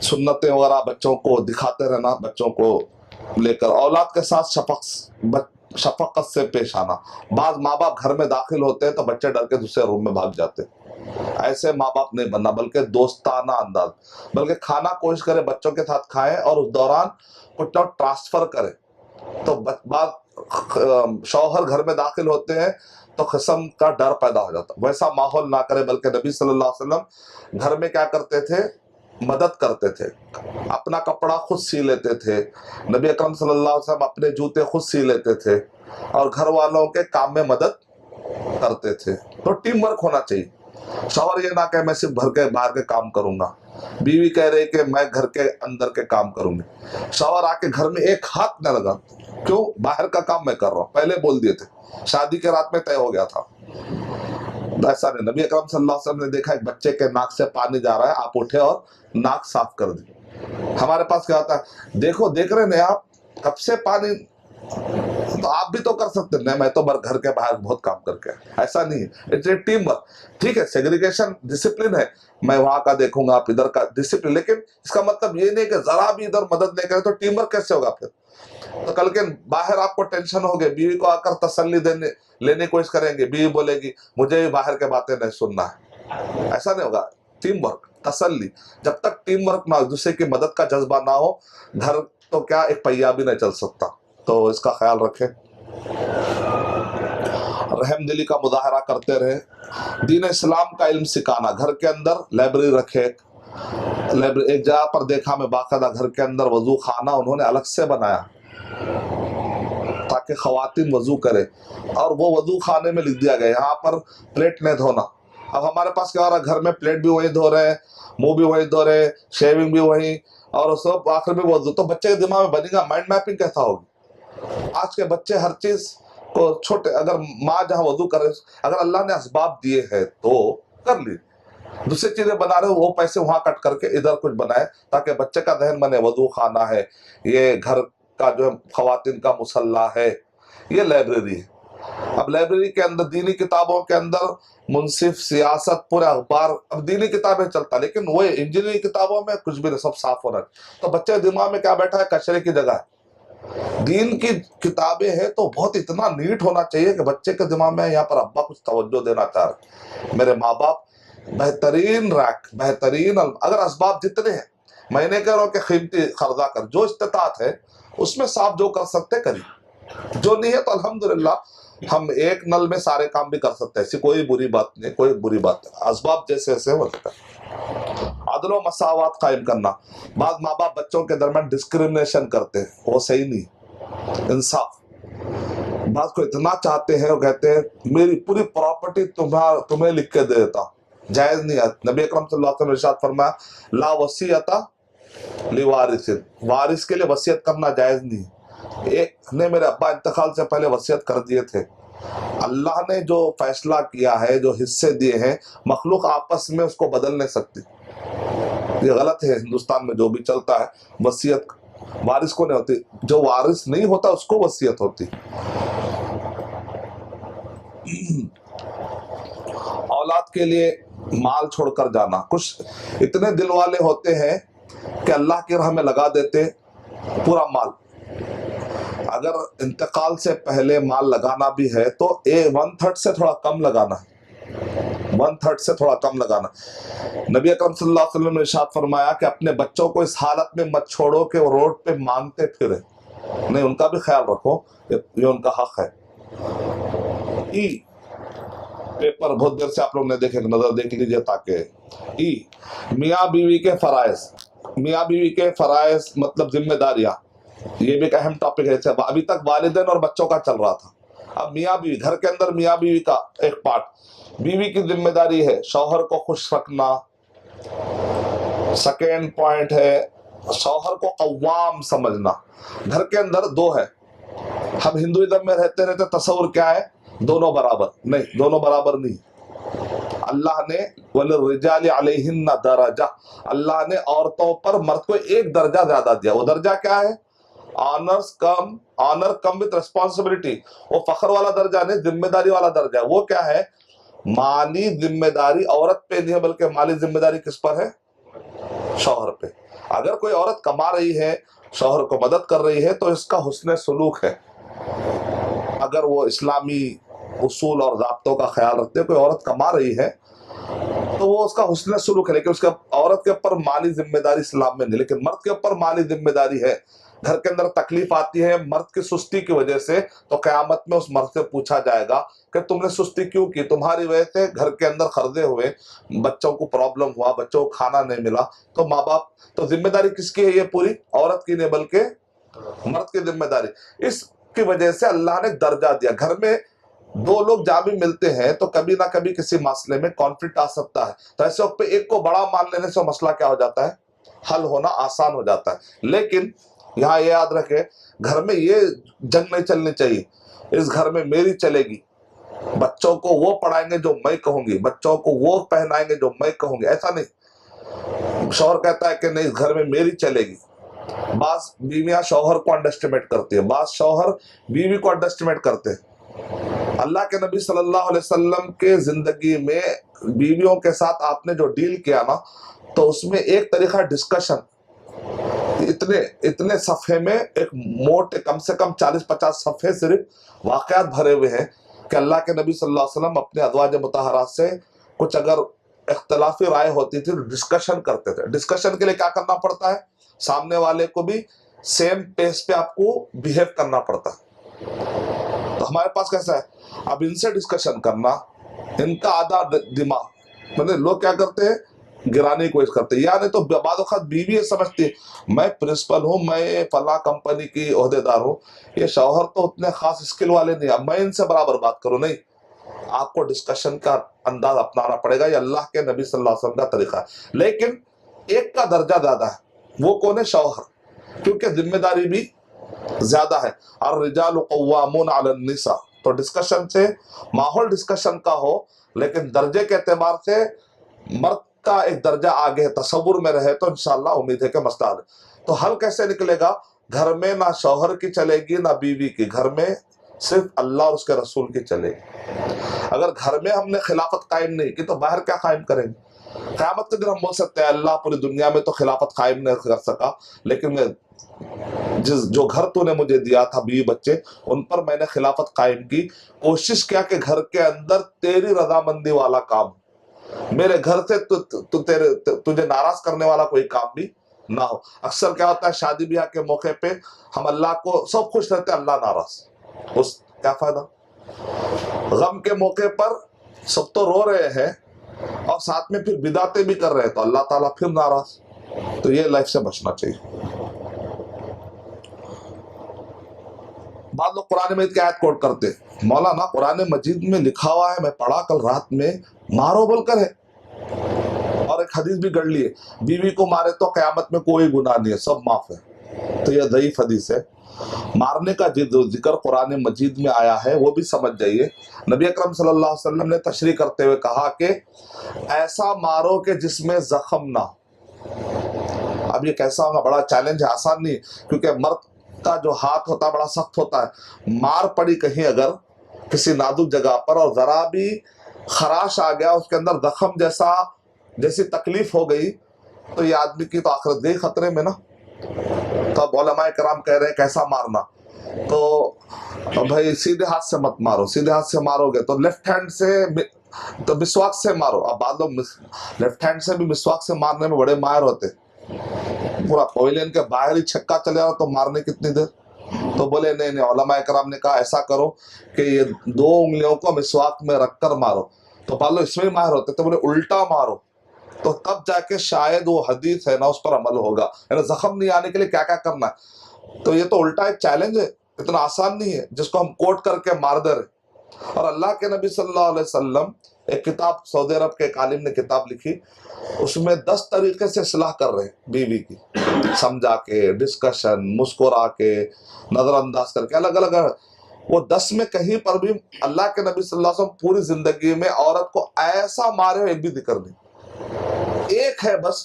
سنتیں وغیرہ بچوں کو دکھاتے رہنا، بچوں کو لے کر اولاد کے ساتھ شفقت سے پیش آنا۔ بعض ماں باپ گھر میں داخل ہوتے ہیں تو بچے ڈر کے دوسرے روم میں بھاگ جاتے ہیں، ایسے ماں باپ نہیں بننا، بلکہ دوستانہ انداز، بلکہ کھانا کوشش کرے بچوں کے ساتھ کھائیں اور اس دوران کچھ نہ ٹرانسفر کرے۔ تو بعض شوہر گھر میں داخل ہوتے ہیں تو قسم کا ڈر پیدا ہو جاتا، ویسا ماحول نہ کرے، بلکہ نبی صلی اللہ علیہ وسلم گھر میں کیا کرتے تھے؟ مدد کرتے تھے، اپنا کپڑا خود سی لیتے تھے، نبی اکرم صلی اللہ علیہ وسلم اپنے جوتے خود سی لیتے تھے اور گھر والوں کے کام میں مدد کرتے تھے۔ تو ٹیم ورک ہونا چاہیے، شوہر یہ نہ کہ میں صرف گھر کے باہر کے کام کروں گا، بیوی کہہ رہی کہ میں گھر کے اندر کے کام کروں گی، شوہر آ کے گھر میں ایک ہاتھ نہ لگا، کیوں؟ باہر کا کام میں کر رہا ہوں، پہلے بول دیے تھے، شادی کے رات میں طے ہو گیا تھا، ایسا نہیں۔ نبی اکرم صلی اللہ علیہ وسلم نے دیکھا ایک بچے کے ناک سے پانی جا رہا ہے، آپ اٹھے اور ناک صاف کر دی۔ ہمارے پاس کیا ہوتا ہے، دیکھو دیکھ رہے ہیں آپ کب سے پانی، تو آپ بھی تو کر سکتے، نہیں میں تو گھر کے باہر بہت کام کر کے، ایسا نہیں ہے، اٹس اے ٹیم ورک، ٹھیک ہے، سیگریگیشن ڈسپلن ہے، میں وہاں کا دیکھوں گا، آپ ادھر کا ڈسپلن، لیکن اس کا مطلب یہ نہیں کہ ذرا بھی ادھر مدد نہیں کرے تو ٹیم ورک کیسے ہوگا پھر؟ تو کل کے باہر آپ کو ٹینشن ہوگی، بیوی کو آ کر تسلی لینے کی کوشش کریں گے، بیوی بولے گی مجھے بھی باہر کے باتیں نہیں سننا ہے، ایسا نہیں ہوگا۔ ٹیم ورک، تسلی، جب تک ٹیم ورک نہ ہو، دوسرے کی مدد کا جذبہ نہ ہو، گھر تو کیا ایک پہیا بھی نہیں چل سکتا، تو اس کا خیال رکھیں۔ رحم دلی کا مظاہرہ کرتے رہے، دین اسلام کا علم سکھانا، گھر کے اندر لائبریری رکھے، ایک جگہ پر دیکھا میں باقاعدہ گھر کے اندر وضو خانہ انہوں نے الگ سے بنایا تاکہ خواتین وضو کرے، اور وہ وضو خانے میں لکھ دیا گیا یہاں پر پلیٹ نہیں دھونا، اب ہمارے پاس کیا ہو رہا ہے، گھر میں پلیٹ بھی وہی دھو رہے ہیں، منہ بھی وہی دھو رہے ہیں، شیونگ بھی وہی، اور سب آخر میں وضو. تو بچے کے دماغ میں بنے گا مائنڈ میپنگ کیسا ہوگی؟ آج کے بچے ہر چیز کو چھوٹے، اگر ماں جہاں وضو کرے، اگر اللہ نے اسباب دیے ہیں تو کر لی، دوسری چیزیں بنا رہے ہو وہ پیسے وہاں کٹ کر کے ادھر کچھ بنائے تاکہ بچے کا ذہن بنے وضو خانہ ہے، یہ گھر کا جو خواتین کا مصلی ہے، یہ لائبریری ہے. اب لائبریری کے اندر دینی کتابوں کے اندر منصف، سیاست، پورے اخبار، اب دینی کتابیں چلتا، لیکن وہ انجینئرنگ کتابوں میں کچھ بھی نہیں، سب صاف ہونا ہے. تو بچے دماغ میں کیا بیٹھا ہے، کچرے کی جگہ ہے. دین کی کتابیں ہیں تو بہت اتنا نیٹ ہونا چاہیے کہ بچے کے دماغ میں یہاں پر ابا کچھ توجہ دینا چاہ رہے، میرے ماں باپ بہترین ریک، بہترین اگر اسباب جتنے ہیں، میں نے کہہ رہا ہوں کہ قیمتی خرچہ کر، جو استطاعت ہے اس میں صاف جو کر سکتے کریے، جو نہیں ہے تو الحمدللہ ہم ایک نل میں سارے کام بھی کر سکتے ہیں، ایسی کوئی بری بات نہیں، کوئی بری بات نہیں. اسباب جیسے ایسے ہو سکتا ہے. عدل و مساوات قائم کرنا. بعض ماں باپ بچوں کے درمیان ڈسکریمنیشن کرتے ہیں، وہ صحیح نہیں. انصاف. بعض کو اتنا چاہتے ہیں، وہ کہتے ہیں میری پوری پراپرٹی تمہیں لکھ کے دے دیتا ہوں، جائز نہیں ہے. نبی اکرم صلی اللہ علیہ وسلم نے ارشاد فرمایا لا وصیۃ لوارث، وارث کے لیے وصیت کرنا جائز نہیں. ایک نے میرے ابا انتقال سے پہلے وصیت کر دیے تھے. اللہ نے جو فیصلہ کیا ہے، جو حصے دیے ہیں، مخلوق آپس میں اس کو بدل نہیں سکتی. یہ غلط ہے. ہندوستان میں جو بھی چلتا ہے، وصیت وارث کو نہیں ہوتی، جو وارث نہیں ہوتا اس کو وصیت ہوتی. اولاد کے لیے مال چھوڑ کر جانا. کچھ اتنے دل والے ہوتے ہیں کہ اللہ کی راہ میں لگا دیتے پورا مال. اگر انتقال سے پہلے مال لگانا بھی ہے تو 1/3 سے تھوڑا کم لگانا ہے، 1/3 سے تھوڑا کم لگانا. نبی اکرم صلی اللہ علیہ وسلم نے ارشاد فرمایا کہ اپنے بچوں کو اس حالت میں مت چھوڑو کہ وہ روڈ پہ مانگتے پھرے، نہیں، ان کا بھی خیال رکھو، یہ ان کا حق ہے. ای پیپر بہت دیر سے آپ لوگ نے دیکھے، نظر دیکھ لیجئے تاکہ ای میاں بیوی کے فرائض. میاں بیوی کے فرائض مطلب ذمہ داریاں، یہ بھی ایک اہم ٹاپک ہے. ابھی تک والدین اور بچوں کا چل رہا تھا، اب میاں بیوی، گھر کے اندر میاں بیوی کا ایک پارٹ. بیوی کی ذمہ داری ہے شوہر کو خوش رکھنا. سیکنڈ پوائنٹ ہے شوہر کو قوام سمجھنا. گھر کے اندر دو ہے. ہم ہندوازم میں رہتے تصور کیا ہے، دونوں برابر. نہیں، دونوں برابر نہیں. اللہ نے وَلِلرِّجَالِ عَلَيْهِنَّ دَرَجَةٌ، اللہ نے عورتوں پر مرد کو ایک درجہ زیادہ دیا. وہ درجہ کیا ہے؟ Owner come with responsibility. وہ فخر والا درجہ نہیں، ذمہ داری والا درجہ. وہ کیا ہے؟ مالی ذمہ داری عورت پہ نہیں ہے، بلکہ مالی ذمہ داری کس پر ہے؟ شوہر پہ. اگر کوئی عورت کما رہی ہے، شوہر کو مدد کر رہی ہے تو اس کا حسن سلوک ہے. اگر وہ اسلامی اصول اور ضابطوں کا خیال رکھتے، کوئی عورت کما رہی ہے تو وہ اس کا حسن سلوک ہے، لیکن اس کا عورت کے اوپر مالی ذمہ داری اسلام میں نہیں. لیکن مرد کے اوپر مالی ذمہ داری ہے. گھر کے اندر تکلیف آتی ہے مرد کی سستی کی وجہ سے، تو قیامت میں اس مرد سے پوچھا جائے گا کہ تم نے سستی کیوں کی؟ تمہاری وجہ سے گھر کے اندر قرضے ہوئے، بچوں کو پرابلم ہوا، بچوں کو کھانا نہیں ملا. تو ماں باپ، تو ذمہ داری کس کی ہے؟ یہ پوری عورت کی نہیں بلکہ مرد کی ذمہ داری. اس کی وجہ سے اللہ نے درجہ دیا. گھر میں دو لوگ جہاں بھی ملتے ہیں تو کبھی نہ کبھی کسی مسئلے میں کانفلکٹ آ سکتا ہے. تو ایسے وقت پہ ایک کو بڑا مان لینے سے مسئلہ کیا ہو جاتا ہے؟ حل ہونا آسان ہو جاتا ہے. لیکن یہاں یہ یاد رکھے، گھر میں یہ جنگ نہیں چلنی چاہیے اس گھر میں میری چلے گی، بچوں کو وہ پڑھائیں گے جو میں کہوں گی، بچوں کو وہ پہنائیں گے جو میں کہوں گی. ایسا نہیں. شوہر کہتا ہے کہ نہیں، اس گھر میں میری چلے گی. بعض بیویاں شوہر کو انڈرسٹیمیٹ کرتی ہیں، بعض شوہر بیوی کو انڈرسٹیمیٹ کرتے ہیں. اللہ کے نبی صلی اللہ علیہ وسلم کے زندگی میں بیویوں کے ساتھ آپ نے جو ڈیل کیا نا، تو اس میں ایک طریقہ ڈسکشن. اتنے صفحے میں ایک موٹے کم سے کم 40-50 صفحے صرف واقعات بھرے ہوئے ہیں کہ اللہ کے نبی صلی اللہ علیہ وسلم اپنے ازواج مطہرات سے کچھ اگر اختلافی رائے ہوتی تھی تو ڈسکشن کرتے تھے. ڈسکشن کے لیے کیا کرنا پڑتا ہے؟ سامنے والے کو بھی سیم پیس پہ آپ کو بیہیو کرنا پڑتا ہے. تو ہمارے پاس کیسا ہے؟ اب ان سے ڈسکشن کرنا، ان کا آدھا دماغ، مطلب لوگ کیا کرتے ہیں، گرانے کی کوشش کرتے ہیں. یعنی تو بعض اوقات بیوی یہ سمجھتی ہے میں پرنسپل ہوں، میں فلاں کمپنی کی عہدیدار ہوں، یہ شوہر تو اتنے خاص اسکل والے نہیں، اب میں ان سے برابر بات کروں. نہیں، آپ کو ڈسکشن کا انداز اپنانا پڑے گا. یہ اللہ کے نبی صلی اللہ علیہ وسلم کا طریقہ ہے. لیکن ایک کا درجہ زیادہ ہے, وہ کون ہے؟ شوہر, کیونکہ ذمہ داری بھی زیادہ ہے. الرجال قوامون علی النساء. تو ڈسکشن سے ماحول ڈسکشن کا ہو, لیکن درجے کے اعتبار سے مرد کا ایک درجہ آگے ہے, تصور میں رہے تو انشاءاللہ امید ہے کہ مسئلہ حل ہے. تو حل کیسے نکلے گا؟ گھر میں نہ شوہر کی چلے گی نہ بیوی کی, گھر میں صرف اللہ اور اس کے رسول کی چلے گی. اگر گھر میں ہم نے خلافت قائم نہیں کی تو باہر کیا قائم کریں گے؟ قیامت کے دن ہم بول سکتے ہیں اللہ پوری دنیا میں تو خلافت قائم نہیں کر سکا, لیکن میں جو گھر تو نے مجھے دیا تھا, بیوی بچے, ان پر میں نے خلافت قائم کی. کوشش کیا کہ گھر کے اندر تیری رضامندی والا کام, میرے گھر سے تجھے ناراض کرنے والا کوئی کام بھی نہ ہو. اکثر کیا ہوتا ہے شادی بیاہ کے موقع پہ ہم اللہ کو, سب خوش رہتے ہیں, اللہ ناراض, اس کیا فائدہ؟ غم کے موقع پر سب تو رو رہے ہیں اور ساتھ میں پھر بدعتیں بھی کر رہے ہیں, تو اللہ تعالیٰ پھر ناراض. تو یہ لائف سے بچنا چاہیے. بعض لوگ قرآن مجید کی آیت کوٹ کرتے, مولانا قرآن مجید میں لکھا ہوا ہے, میں پڑھا کل رات میں, مارو بول کر ہے, اور ایک حدیث بھی گڑھ لی ہے, بیوی کو مارے تو قیامت میں کوئی گناہ نہیں ہے, سب معاف ہے. تو یہ ضعیف حدیث ہے. مارنے کا جو ذکر قرآن مجید میں آیا ہے وہ بھی سمجھ جائیے. نبی اکرم صلی اللہ علیہ وسلم نے تشریح کرتے ہوئے کہا کہ ایسا مارو کہ جس میں زخم نہ ہو. اب یہ کیسا ہوگا؟ بڑا چیلنج ہے, آسان نہیں, کیونکہ مرد کا جو ہاتھ ہوتا ہے بڑا سخت ہوتا ہے. مار پڑی کہیں اگر کسی نازک جگہ پر اور ذرا بھی خراش آ گیا, اس کے اندر زخم جیسی تکلیف ہو گئی, تو یہ آدمی کی تو آخرت گئی خطرے میں نا. تو اب علماء کرام کہہ رہے ہیں کیسا مارنا, تو بھائی سیدھے ہاتھ سے مت مارو. سیدھے ہاتھ سے مارو گے تو لیفٹ ہینڈ سے تو مسواک سے مارو. اب بعض لوگ لیفٹ ہینڈ سے بھی مسواک سے مارنے میں بڑے ماہر ہوتے, پورا پویلین کے باہر ہی چھکا چلے جا تو مارنے کتنی دیر. تو بولے نہیں, علماء کرام نے کہا ایسا کرو کہ یہ 2 انگلیوں کو مسواک میں رکھ کر مارو. تو بعض لوگ اس میں ماہر ہوتے, تو بولے الٹا مارو, تو تب جا کے شاید وہ حدیث ہے نا اس پر عمل ہوگا. یعنی زخم نہیں آنے کے لیے کیا کیا کرنا ہے. تو یہ تو الٹا ایک چیلنج ہے, اتنا آسان نہیں ہے جس کو ہم کوٹ کر کے مار دے رہے. اور اللہ کے نبی صلی اللہ علیہ وسلم ایک کتاب, سعودی عرب کے ایک عالم نے کتاب لکھی, اس میں 10 طریقے سے اصلاح کر رہے ہیں بیوی کی, سمجھا کے, ڈسکشن, مسکرا کے, نظر انداز کر کے, الگ الگ. وہ 10 میں کہیں پر بھی اللہ کے نبی صلی اللہ علیہ وسلم پوری زندگی میں عورت کو ایسا مارے ہو ایک بھی ذکر نہیں. ایک ہے بس,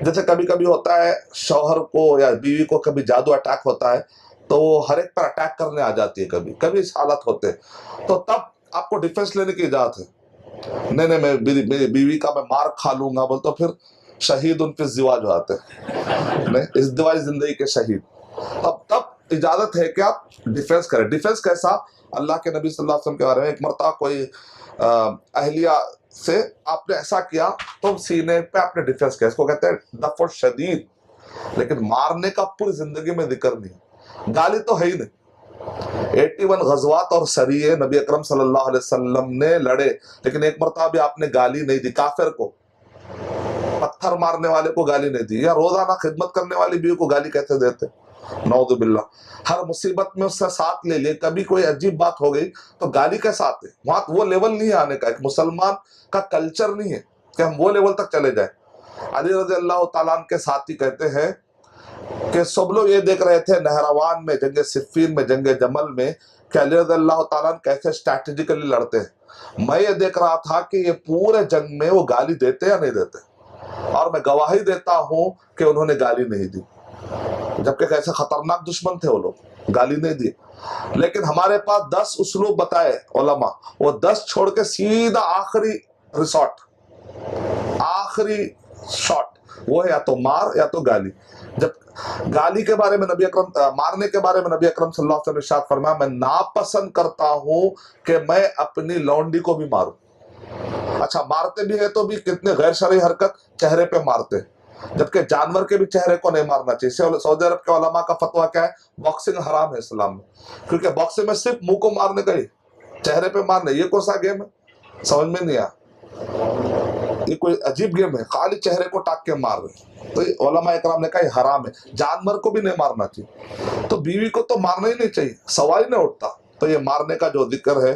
جیسے کبھی کبھی ہوتا ہے شوہر کو یا بیوی کو کبھی جادو اٹیک ہوتا ہے تو وہ ہر ایک پر اٹیک کرنے آ جاتی ہے, کبھی کبھی اس حالت ہوتے ہیں, تو تب آپ کو ڈیفنس لینے کی اجازت ہے. نہیں میں میری بیوی کا میں مار کھا لوں گا بول تو پھر شہید ان پہ زواج ہو آتے ہیں, نہیں اس دوائی زندگی کے شہید. تب اجازت ہے کہ آپ ڈیفنس کریں. ڈیفنس کیسا؟ اللہ کے نبی صلی اللہ علیہ وسلم کے بارے میں ایک مرتبہ کوئی اہلیہ سے آپ نے ایسا کیا تو سینے پہ آپ نے ڈیفنس کیا, اس کو کہتے ہیں دفع شدید. لیکن مارنے کا پوری زندگی میں ذکر نہیں. گالی تو ہے ہی نہیں. 81 غزوات اور سریے نبی اکرم صلی اللہ علیہ وسلم نے لڑے, لیکن ایک مرتبہ بھی آپ نے گالی نہیں دی. کافر کو, پتھر مارنے والے کو گالی نہیں دی, یا روزانہ خدمت کرنے والی بیوی کو گالی کیسے دیتے؟ نعوذ باللہ. ہر مصیبت میں اس سے ساتھ لے لیے, کبھی کوئی عجیب بات ہو گئی تو گالی کے ساتھ ہے. وہاں وہ لیول نہیں آنے کا, ایک مسلمان کا کلچر نہیں ہے کہ ہم وہ لیول تک چلے جائیں. علی رضی اللہ تعالیٰ عنہ کے ساتھی کہتے ہیں کہ سب لوگ یہ دیکھ رہے تھے نہروان میں, جنگ صفین میں, جنگ جمل میں, کہ علی رضی اللہ تعالیٰ عنہ کیسے اسٹریٹجیکلی لڑتے ہیں. میں یہ دیکھ رہا تھا کہ یہ پورے جنگ میں وہ گالی دیتے یا نہیں دیتے, اور میں گواہی دیتا ہوں کہ انہوں نے گالی نہیں دی, جبکہ کیسے خطرناک دشمن تھے وہ لوگ, گالی نہیں دی. لیکن ہمارے پاس 10 اسلوب بتائے علماء, وہ 10 چھوڑ کے سیدھا آخری ریسورٹ, آخری شاٹ وہ ہے یا تو مار یا تو گالی. جب گالی کے بارے میں نبی اکرم, مارنے کے بارے میں نبی اکرم صلی اللہ علیہ وسلم نے ارشاد فرمایا, میں ناپسند کرتا ہوں کہ میں اپنی لونڈی کو بھی ماروں. اچھا مارتے بھی ہے تو بھی کتنے غیر شرعی حرکت, چہرے پہ مارتے, جبکہ جانور کے بھی چہرے کو نہیں مارنا چاہیے. سعودی عرب کے علماء کا فتویٰ کیا ہے؟ باکسنگ حرام ہے اسلام میں, کیونکہ باکسنگ میں صرف منہ کو مارنے کا ہی, چہرے پہ مارنے, یہ کون سا گیم ہے سمجھ میں نہیں آیا. یہ کوئی عجیب گیم ہے, خالی چہرے کو ٹاک کے مار رہے. تو علماء اکرام نے کہا یہ حرام ہے. جانور کو بھی نہیں مارنا چاہیے, تو بیوی کو تو مارنا ہی نہیں چاہیے, سوال ہی نہیں اٹھتا. تو یہ مارنے کا جو ذکر ہے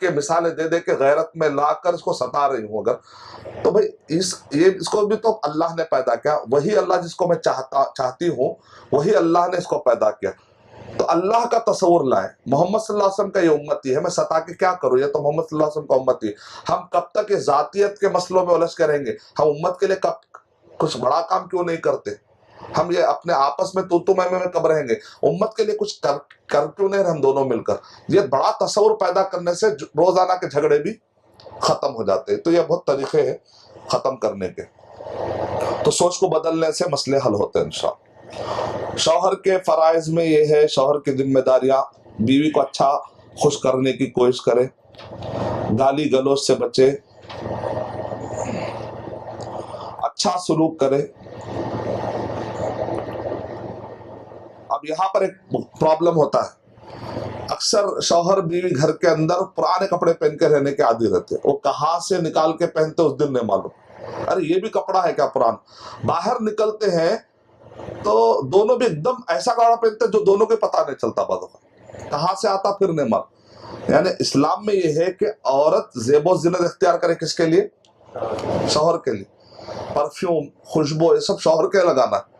کے مثالیں دے دے کے غیرت میں لا کر اس کو ستا رہی ہوں اگر، تو بھائی اس کو بھی تو اللہ نے پیدا کیا، وہی اللہ جس کو میں چاہتی ہوں وہی اللہ نے اس کو پیدا کیا، تو اللہ کا تصور لائیں۔ محمد صلی اللہ علیہ وسلم کا یہ امتی ہے، میں ستا کے کیا کروں، یہ تو محمد صلی اللہ علیہ وسلم کا امتی ہے۔ ہم کب تک یہ ذاتیت کے مسئلوں میں الجھ کریں گے؟ ہم امت کے لیے کب کچھ بڑا کام کیوں نہیں کرتے؟ ہم یہ اپنے آپس میں تو میں کب رہیں گے؟ امت کے لیے کچھ کر کیوں نہیں رہے ہم دونوں مل کر؟ یہ بڑا تصور پیدا کرنے سے روزانہ کے جھگڑے بھی ختم ہو جاتے ہیں۔ تو یہ بہت طریقے ہیں ختم کرنے کے، تو سوچ کو بدلنے سے مسئلے حل ہوتے ہیں انشاءاللہ۔ شوہر کے فرائض میں یہ ہے، شوہر کی ذمہ داریاں، بیوی کو اچھا خوش کرنے کی کوشش کرے، گالی گلوچ سے بچے، اچھا سلوک کرے۔ اب یہاں پر ایک پرابلم ہوتا ہے، اکثر شوہر بیوی گھر کے اندر پرانے کپڑے پہن کے رہنے کے عادی رہتے، وہ کہاں سے نکال کے پہنتے اس دن نہیں معلوم، ارے یہ بھی کپڑا ہے کیا پرانا؟ باہر نکلتے ہیں تو دونوں بھی ایک دم ایسا کپڑا پہنتے جو دونوں کے پتہ نہیں چلتا، بعد کہاں سے آتا پھر نہیں معلوم۔ یعنی اسلام میں یہ ہے کہ عورت زیب و زینت اختیار کرے، کس کے لیے؟ شوہر کے لیے۔ پرفیوم، خوشبو، یہ سب شوہر کے لگانا ہے۔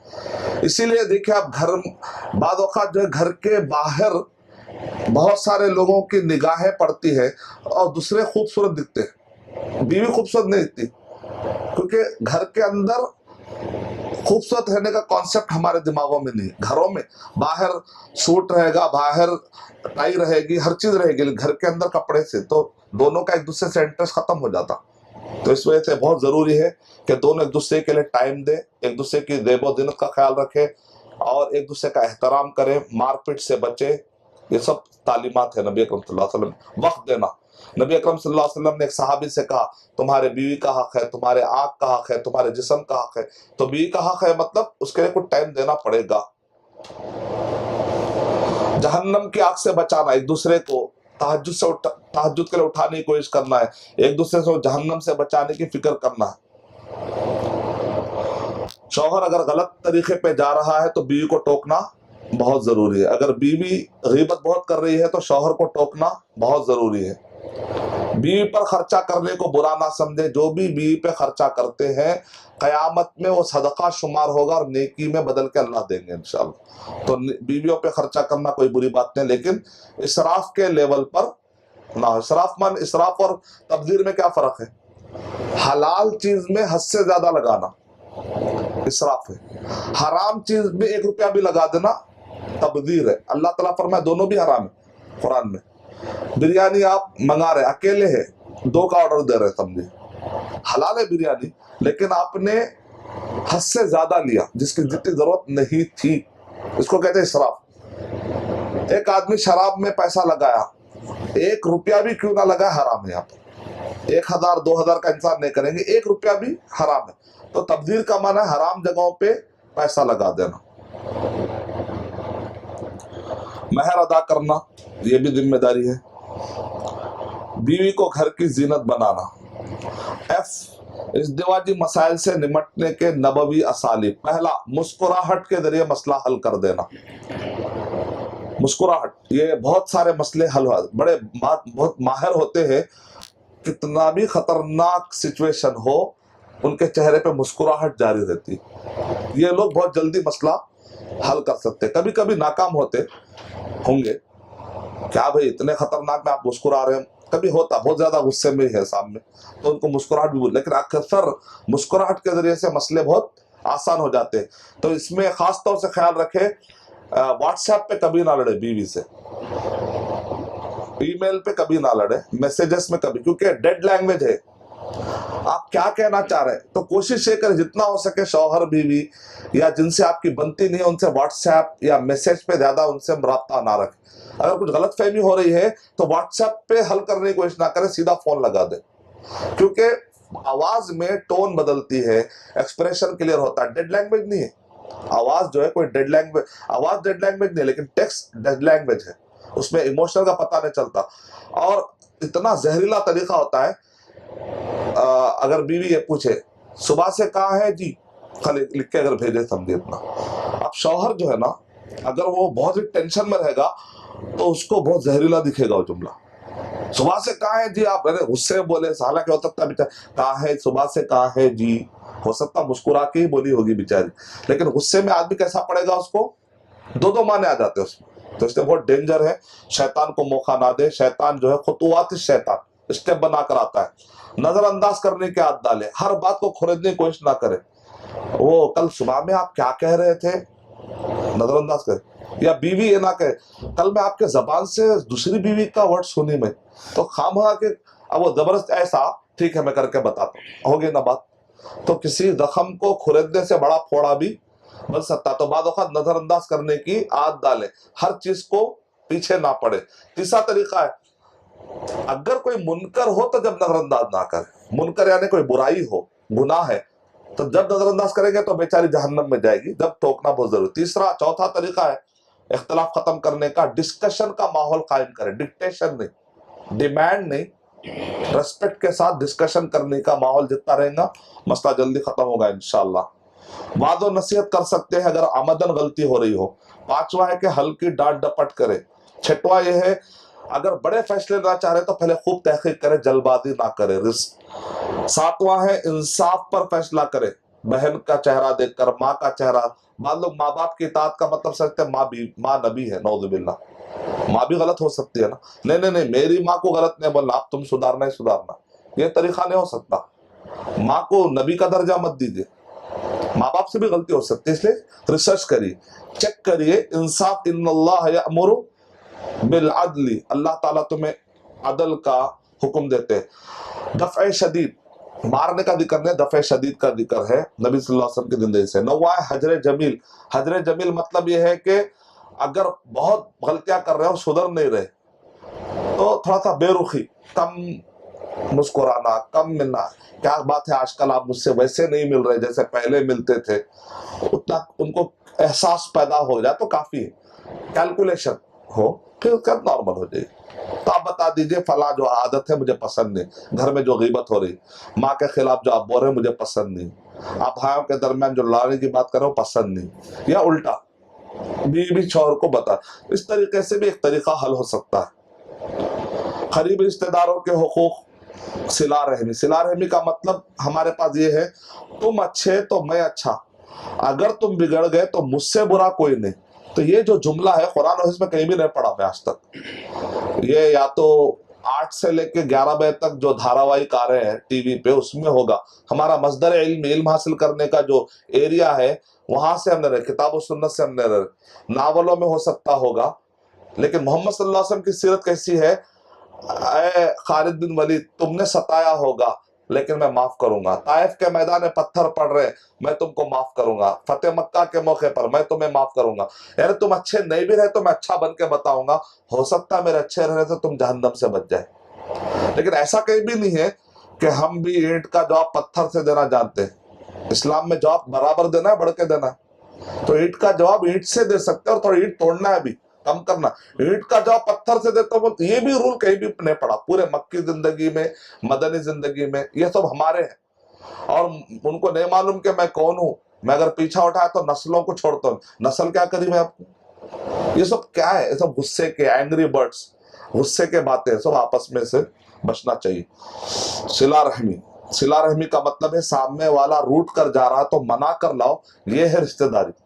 اسی لیے دیکھیں آپ گھر بعض اوقات جو ہے گھر کے باہر بہت سارے لوگوں کی نگاہیں پڑتی ہے اور دوسرے خوبصورت دکھتے ہیں، بیوی خوبصورت نہیں دکھتی، کیونکہ گھر کے اندر خوبصورت رہنے کا کانسیپٹ ہمارے دماغوں میں نہیں۔ گھروں میں باہر سوٹ رہے گا، باہر ٹائی رہے گی، ہر چیز رہے گی، گھر کے اندر کپڑے سے تو دونوں کا ایک دوسرے سے انٹرسٹ ختم ہو جاتا۔ تو اس وجہ سے بہت ضروری ہے کہ دونوں ایک دوسرے کے لیے ٹائم دیں، ایک دوسرے کی زیب و زینت کا خیال رکھیں اور ایک دوسرے کا احترام کریں، مار پیٹ سے بچے۔ یہ سب تعلیمات ہے نبی اکرم صلی اللہ علیہ وسلم۔ وقت دینا، نبی اکرم صلی اللہ علیہ وسلم نے ایک صحابی سے کہا تمہارے بیوی کا حق ہے، تمہارے آنکھ کا حق ہے، تمہارے جسم کا حق ہے۔ تو بیوی کا حق ہے مطلب اس کے لیے کچھ ٹائم دینا پڑے گا۔ جہنم کی آگ سے بچانا، ایک دوسرے کو تہجد کے لیے اٹھانے کی کوشش کرنا ہے، ایک دوسرے سے جہنم سے بچانے کی فکر کرنا ہے۔ شوہر اگر غلط طریقے پہ جا رہا ہے تو بیوی کو ٹوکنا بہت ضروری ہے۔ اگر بیوی غیبت بہت کر رہی ہے تو شوہر کو ٹوکنا بہت ضروری ہے۔ بیوی پر خرچہ کرنے کو برا نہ سمجھے، جو بھی بیوی پہ خرچہ کرتے ہیں قیامت میں وہ صدقہ شمار ہوگا اور نیکی میں بدل کے اللہ دیں گے انشاءاللہ۔ تو بیویوں پہ خرچہ کرنا کوئی بری بات نہیں، لیکن اسراف کے لیول پر نہ ہو۔ اسراف اور تبذیر میں کیا فرق ہے؟ حلال چیز میں حد سے زیادہ لگانا اسراف ہے، حرام چیز میں 1 روپیہ بھی لگا دینا تبذیر ہے۔ اللہ تعالیٰ فرمائے دونوں بھی حرام ہے قرآن میں۔ بریانی آپ منگا رہے، اکیلے ہے، 2 کا آرڈر دے رہے، سمجھے حلال ہے بریانی، لیکن آپ نے حد سے زیادہ لیا جس کی جتنی ضرورت نہیں تھی، اس کو کہتے ہیں اسراف۔ ایک آدمی شراب میں پیسہ لگایا، 1 روپیہ بھی کیوں نہ لگا، حرام ہے۔ یہاں پر 1000 2000 کا انسان نہیں کریں گے، 1 روپیہ بھی حرام ہے۔ تو تبذیر کا معنی ہے حرام جگہوں پہ پیسہ لگا دینا۔ مہر ادا کرنا یہ بھی ذمہ داری ہے۔ بیوی کو گھر کی زینت بنانا۔ ازدواجی مسائل سے نمٹنے کے نبوی اسالیب۔ پہلا، مسکراہٹ کے ذریعے مسئلہ حل کر دینا۔ مسکراہٹ، یہ بہت سارے مسئلے حل بہت ماہر ہوتے ہیں، کتنا بھی خطرناک سچویشن ہو ان کے چہرے پہ مسکراہٹ جاری رہتی۔ یہ لوگ بہت جلدی مسئلہ حل کر سکتے، کبھی کبھی ناکام ہوتے ہوں گے، کیا بھئی اتنے خطرناک میں آپ مسکرا رہے ہیں، کبھی ہوتا بہت زیادہ غصے میں ہے سامنے تو ان کو مسکراہٹ بھی لیکن اکثر مسکراہٹ کے ذریعے سے مسئلے بہت آسان ہو جاتے ہیں۔ تو اس میں خاص طور سے خیال رکھے، واٹس ایپ پہ کبھی نہ لڑے بیوی سے، ای میل پہ کبھی نہ لڑے، میسیجز میں کبھی، کیونکہ ڈیڈ لینگویج ہے۔ آپ کیا کہنا چاہ رہے ہیں تو کوشش یہ کریں جتنا ہو سکے شوہر بیوی یا جن سے آپ کی بنتی نہیں ہے ان سے واٹس ایپ یا میسیج پہ زیادہ ان سے رابطہ نہ رکھیں۔ اگر کچھ غلط فہمی ہو رہی ہے تو واٹس ایپ پہ حل کرنے کی کوشش نہ کریں، سیدھا فون لگا دیں، کیونکہ آواز میں ٹون بدلتی ہے، ایکسپریشن کلیئر ہوتا ہے، ڈیڈ لینگویج نہیں ہے۔ آواز جو ہے کوئی ڈیڈ لینگویج، آواز ڈیڈ لینگویج نہیں، لیکن ٹیکسٹ ڈیڈ لینگویج ہے، اس میں ایموشنل کا پتہ نہیں چلتا اور اتنا زہریلا طریقہ ہوتا ہے۔ اگر بیوی یہ پوچھے صبح سے کہاں ہے جی، خالی لکھ کے اگر بھیجے سمجھے اتنا۔ اب شوہر جو ہے نا اگر وہ بہت ہی ٹینشن میں رہے گا تو اس کو بہت زہریلا دکھے گا وہ جملہ، صبح سے کہاں ہے جی آپ، غصے بولے، حالانکہ ہو سکتا ہے کہاں ہے صبح سے، کہاں ہے جی، ہو سکتا مسکرا کے ہی بولی ہوگی بیچاری، لیکن غصے میں آدمی کیسا پڑے گا، اس کو دو معنی آ جاتے ہیں اس میں، تو اس لیے بہت ڈینجر ہے، شیطان کو موقع نہ دے، شیطان جو ہے خطوات شیطان اسٹیپ بنا کر آتا ہے، نظر انداز کرنے کی عادت ڈالے، ہر بات کو کھریدنے کی کوشش نہ کرے، وہ کل صبح میں آپ کیا کہہ رہے تھے نظر انداز کرے، یا بیوی یہ نہ کہے کل میں آپ کے زبان سے دوسری بیوی کا ورڈ سنی میں، تو خامخواہ کہ اب وہ زبردست ایسا ٹھیک ہے میں کر کے بتاتا ہوں، ہوگی نا بات، تو کسی زخم کو کھریدنے سے بڑا پھوڑا بھی بن سکتا، تو بعض اوقات نظر انداز کرنے کی عادت ڈالے، ہر چیز کو پیچھے نہ پڑے۔ تیسرا طریقہ ہے اگر کوئی منکر ہو تو جب نظر انداز نہ کرے، منکر یعنی کوئی برائی ہو، گناہ ہے، تو جب نظر انداز کریں گے تو بیچاری جہنم میں جائے گی، جب ٹوکنا بہت ضروری۔ چوتھا طریقہ ہے اختلاف ختم کرنے کا، ڈسکشن کا ماحول قائم کرے، ڈکٹیشن نہیں، ڈیمانڈ نہیں، ریسپیکٹ کے ساتھ ڈسکشن کرنے کا ماحول جتنا رہے گا مسئلہ جلدی ختم ہوگا انشاءاللہ۔ وعظ و نصیحت کر سکتے ہیں اگر آمدن غلطی ہو رہی ہو۔ پانچواں ہے کہ ہلکی ڈانٹ ڈپٹ کرے۔ چھٹواں یہ ہے اگر بڑے فیصلے نہ چاہ رہے تو پہلے خوب تحقیق کرے، جلد بازی نہ کرے۔ ساتواں ہے انصاف پر فیصلہ کرے، بہن کا چہرہ دیکھ کر، ماں کا چہرہ، بعض لوگ ماں باپ کی اطاعت کا مطلب سمجھتے ہیں ماں نبی ہے، نعوذ باللہ، ماں بھی غلط ہو سکتی ہے نا، نہیں میری ماں کو غلط نہیں بولنا، آپ تم سدھارنا ہی سدھارنا، یہ طریقہ نہیں ہو سکتا، ماں کو نبی کا درجہ مت دیجیے، ماں باپ سے بھی غلطی ہو سکتی ہے، اس لیے ریسرچ کریے، چیک کریے، انصاف، ان اللہ یأمر بالعدل، اللہ تعالیٰ تمہیں عدل کا حکم دیتے ہیں۔ دفع شدید، مارنے کا ذکر نہیں، دفع شدید کا ذکر ہے نبی صلی اللہ علیہ وسلم کی زندگی سے۔ نواں ہے حجر جمیل۔ حجر جمیل مطلب یہ ہے کہ اگر بہت غلطیاں کر رہے ہو، سدھر نہیں رہے، تو تھوڑا سا بے رخی، کم مسکرانا، کم ملنا، کیا بات ہے آج کل آپ مجھ سے ویسے نہیں مل رہے جیسے پہلے ملتے تھے، اتنا ان کو احساس پیدا ہو جائے تو کافی ہے، کیلکولیشن ہو پھر کب نارمل ہو جائے، تو آپ بتا دیجئے فلاں جو عادت ہے مجھے پسند نہیں، گھر میں جو غیبت ہو رہی، ماں کے خلاف جو آپ بول رہے ہیں مجھے پسند نہیں، آپ بھائیوں کے درمیان جو لڑائی کی بات کر رہے ہو پسند نہیں، یا الٹا بیوی شوہر کو بتا، اس طریقے سے بھی ایک طریقہ حل ہو سکتا ہے۔ قریبی رشتہ داروں کے حقوق، صلہ رحمی۔ صلہ رحمی کا مطلب ہمارے پاس یہ ہے تم اچھے تو میں اچھا، اگر تم بگڑ گئے تو مجھ سے برا کوئی نہیں، تو یہ جو جملہ ہے قرآن و حدیث میں کہیں بھی نہیں پڑھا میں آج تک، یہ یا تو 8 سے لے کے 11 بجے تک جو دھاراوہک آ رہے ہیں ٹی وی پہ اس میں ہوگا، ہمارا مصدر علم حاصل کرنے کا جو ایریا ہے وہاں سے ہم نے رہے، کتاب و سنت سے ہم نے رہے، ناولوں میں ہو سکتا ہوگا، لیکن محمد صلی اللہ علیہ وسلم کی سیرت کیسی ہے، اے خالد بن ولید تم نے ستایا ہوگا لیکن میں معاف کروں گا، طائف کے میدان میں پتھر پڑ رہے میں تم کو معاف کروں گا، فتح مکہ کے موقع پر میں تمہیں معاف کروں گا، یعنی تم اچھے نہیں بھی رہے تو میں اچھا بن کے بتاؤں گا، ہو سکتا ہے میرے اچھے رہنے سے تم جہنم سے بچ جائے، لیکن ایسا کہیں بھی نہیں ہے کہ ہم بھی اینٹ کا جواب پتھر سے دینا جانتے ہیں، اسلام میں جواب برابر دینا ہے، بڑھ کے دینا ہے، تو اینٹ کا جواب اینٹ سے دے سکتے ہیں، اور تھوڑا اینٹ توڑنا ہے بھی، کم کرنا، اینٹ کا جواب پتھر سے دیتا ہوں، یہ بھی رول کہیں بھی نہیں پڑا، پورے مکی زندگی میں، مدنی زندگی میں، یہ سب ہمارے ہیں، اور ان کو نہیں معلوم کہ میں کون ہوں، میں اگر پیچھا اٹھایا تو نسلوں کو چھوڑتا ہوں، نسل کیا کری میں آپ کو، یہ سب کیا ہے، یہ سب غصے کے اینگری برڈز، غصے کے باتیں، سب آپس میں سے بچنا چاہیے۔ صلہ رحمی، صلہ رحمی کا مطلب ہے سامنے والا روٹ کر جا رہا تو منا کر لاؤ، یہ ہے رشتہ داری،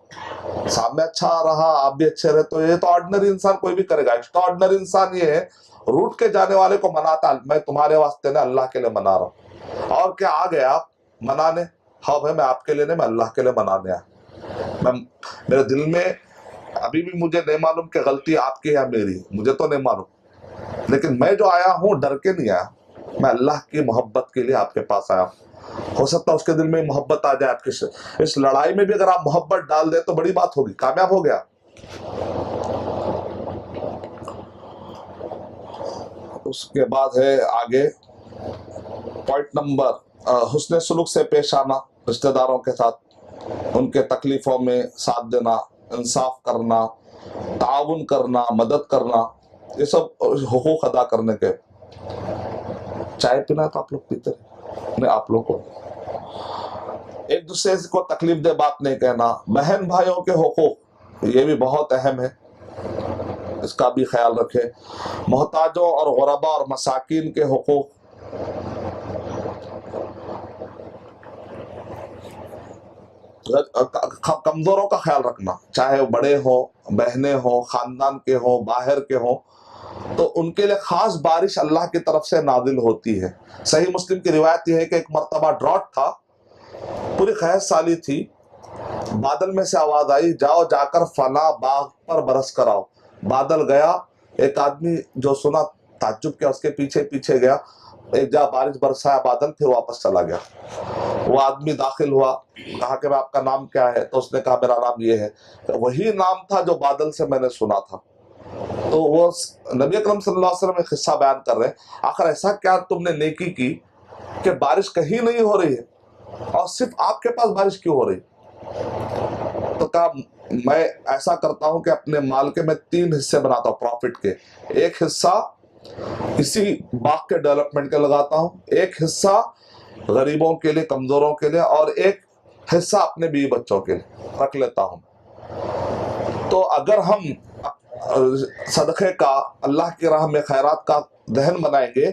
سامنے اچھا رہا آپ بھی اچھے رہے تو یہ تو آرڈنری انسان کوئی بھی کرے گا، ایکسٹرا آرڈنری انسان یہ ہے روٹ کے جانے والے کو مناتا، میں تمہارے واسطے نے اللہ کے لیے منا رہا ہوں، اور کیا آ گئے آپ منانے، ہاں بھائی میں آپ کے لیے نہیں، میں اللہ کے لیے منانے آیا، میرے دل میں ابھی بھی مجھے نہیں معلوم کہ غلطی آپ کی یا میری، مجھے تو نہیں معلوم، لیکن میں جو آیا ہوں ڈر کے نہیں آیا، میں اللہ کی محبت کے لیے آپ کے پاس آیا ہوں، ہو سکتا ہے اس کے دل میں محبت آ جائے آپ کی، اس لڑائی میں بھی اگر آپ محبت ڈال دیں تو بڑی بات ہوگی، کامیاب ہو گیا۔ اس کے بعد ہے آگے پوائنٹ نمبر، حسن سلوک سے پیش آنا، رشتہ داروں کے ساتھ ان کے تکلیفوں میں ساتھ دینا، انصاف کرنا، تعاون کرنا، مدد کرنا، یہ سب حقوق ادا کرنے کے۔ چائے پینا تو آپ لوگ پیتے نہیں، آپ لوگ کو ایک دوسرے کو تکلیف دہ بات نہیں کہنا، بہن بھائیوں کے حقوق یہ بھی بہت اہم ہے، اس کا بھی خیال رکھیں. محتاجوں اور غربا اور مساکین کے حقوق کمزوروں کا خیال رکھنا، چاہے بڑے ہوں، بہنیں ہوں، خاندان کے ہوں، باہر کے ہوں، تو ان کے لیے خاص بارش اللہ کی طرف سے نازل ہوتی ہے. صحیح مسلم کی روایت یہ ہے کہ ایک مرتبہ ڈراٹ تھا، پوری قحط سالی تھی، بادل میں سے آواز آئی جاؤ جا کر فلاں باغ پر برس کر آؤ. بادل گیا، ایک آدمی جو سنا تعجب کیا، اس کے پیچھے پیچھے گیا، ایک جا بارش برسایا بادل، پھر واپس چلا گیا. وہ آدمی داخل ہوا، کہا کہ آپ کا نام کیا ہے؟ تو اس نے کہا میرا نام یہ ہے. وہی نام تھا جو بادل سے میں نے سنا تھا. تو وہ نبی اکرم صلی اللہ علیہ وسلم ایک قصہ بیان کر رہے ہیں، آخر ایسا کیا تم نے نیکی کی کہ بارش کہیں نہیں ہو رہی ہے اور صرف آپ کے پاس بارش کیوں ہو رہی؟ تو کہا میں ایسا کرتا ہوں کہ اپنے مال کے میں 3 حصے بناتا ہوں پروفٹ کے. ایک حصہ اسی باغ کے ڈیولپمنٹ کے لگاتا ہوں، ایک حصہ غریبوں کے لیے، کمزوروں کے لیے، اور ایک حصہ اپنے بیوی بچوں کے لیے رکھ لیتا ہوں. تو اگر ہم صدقے کا، اللہ کی راہ میں خیرات کا دہن بنائیں گے،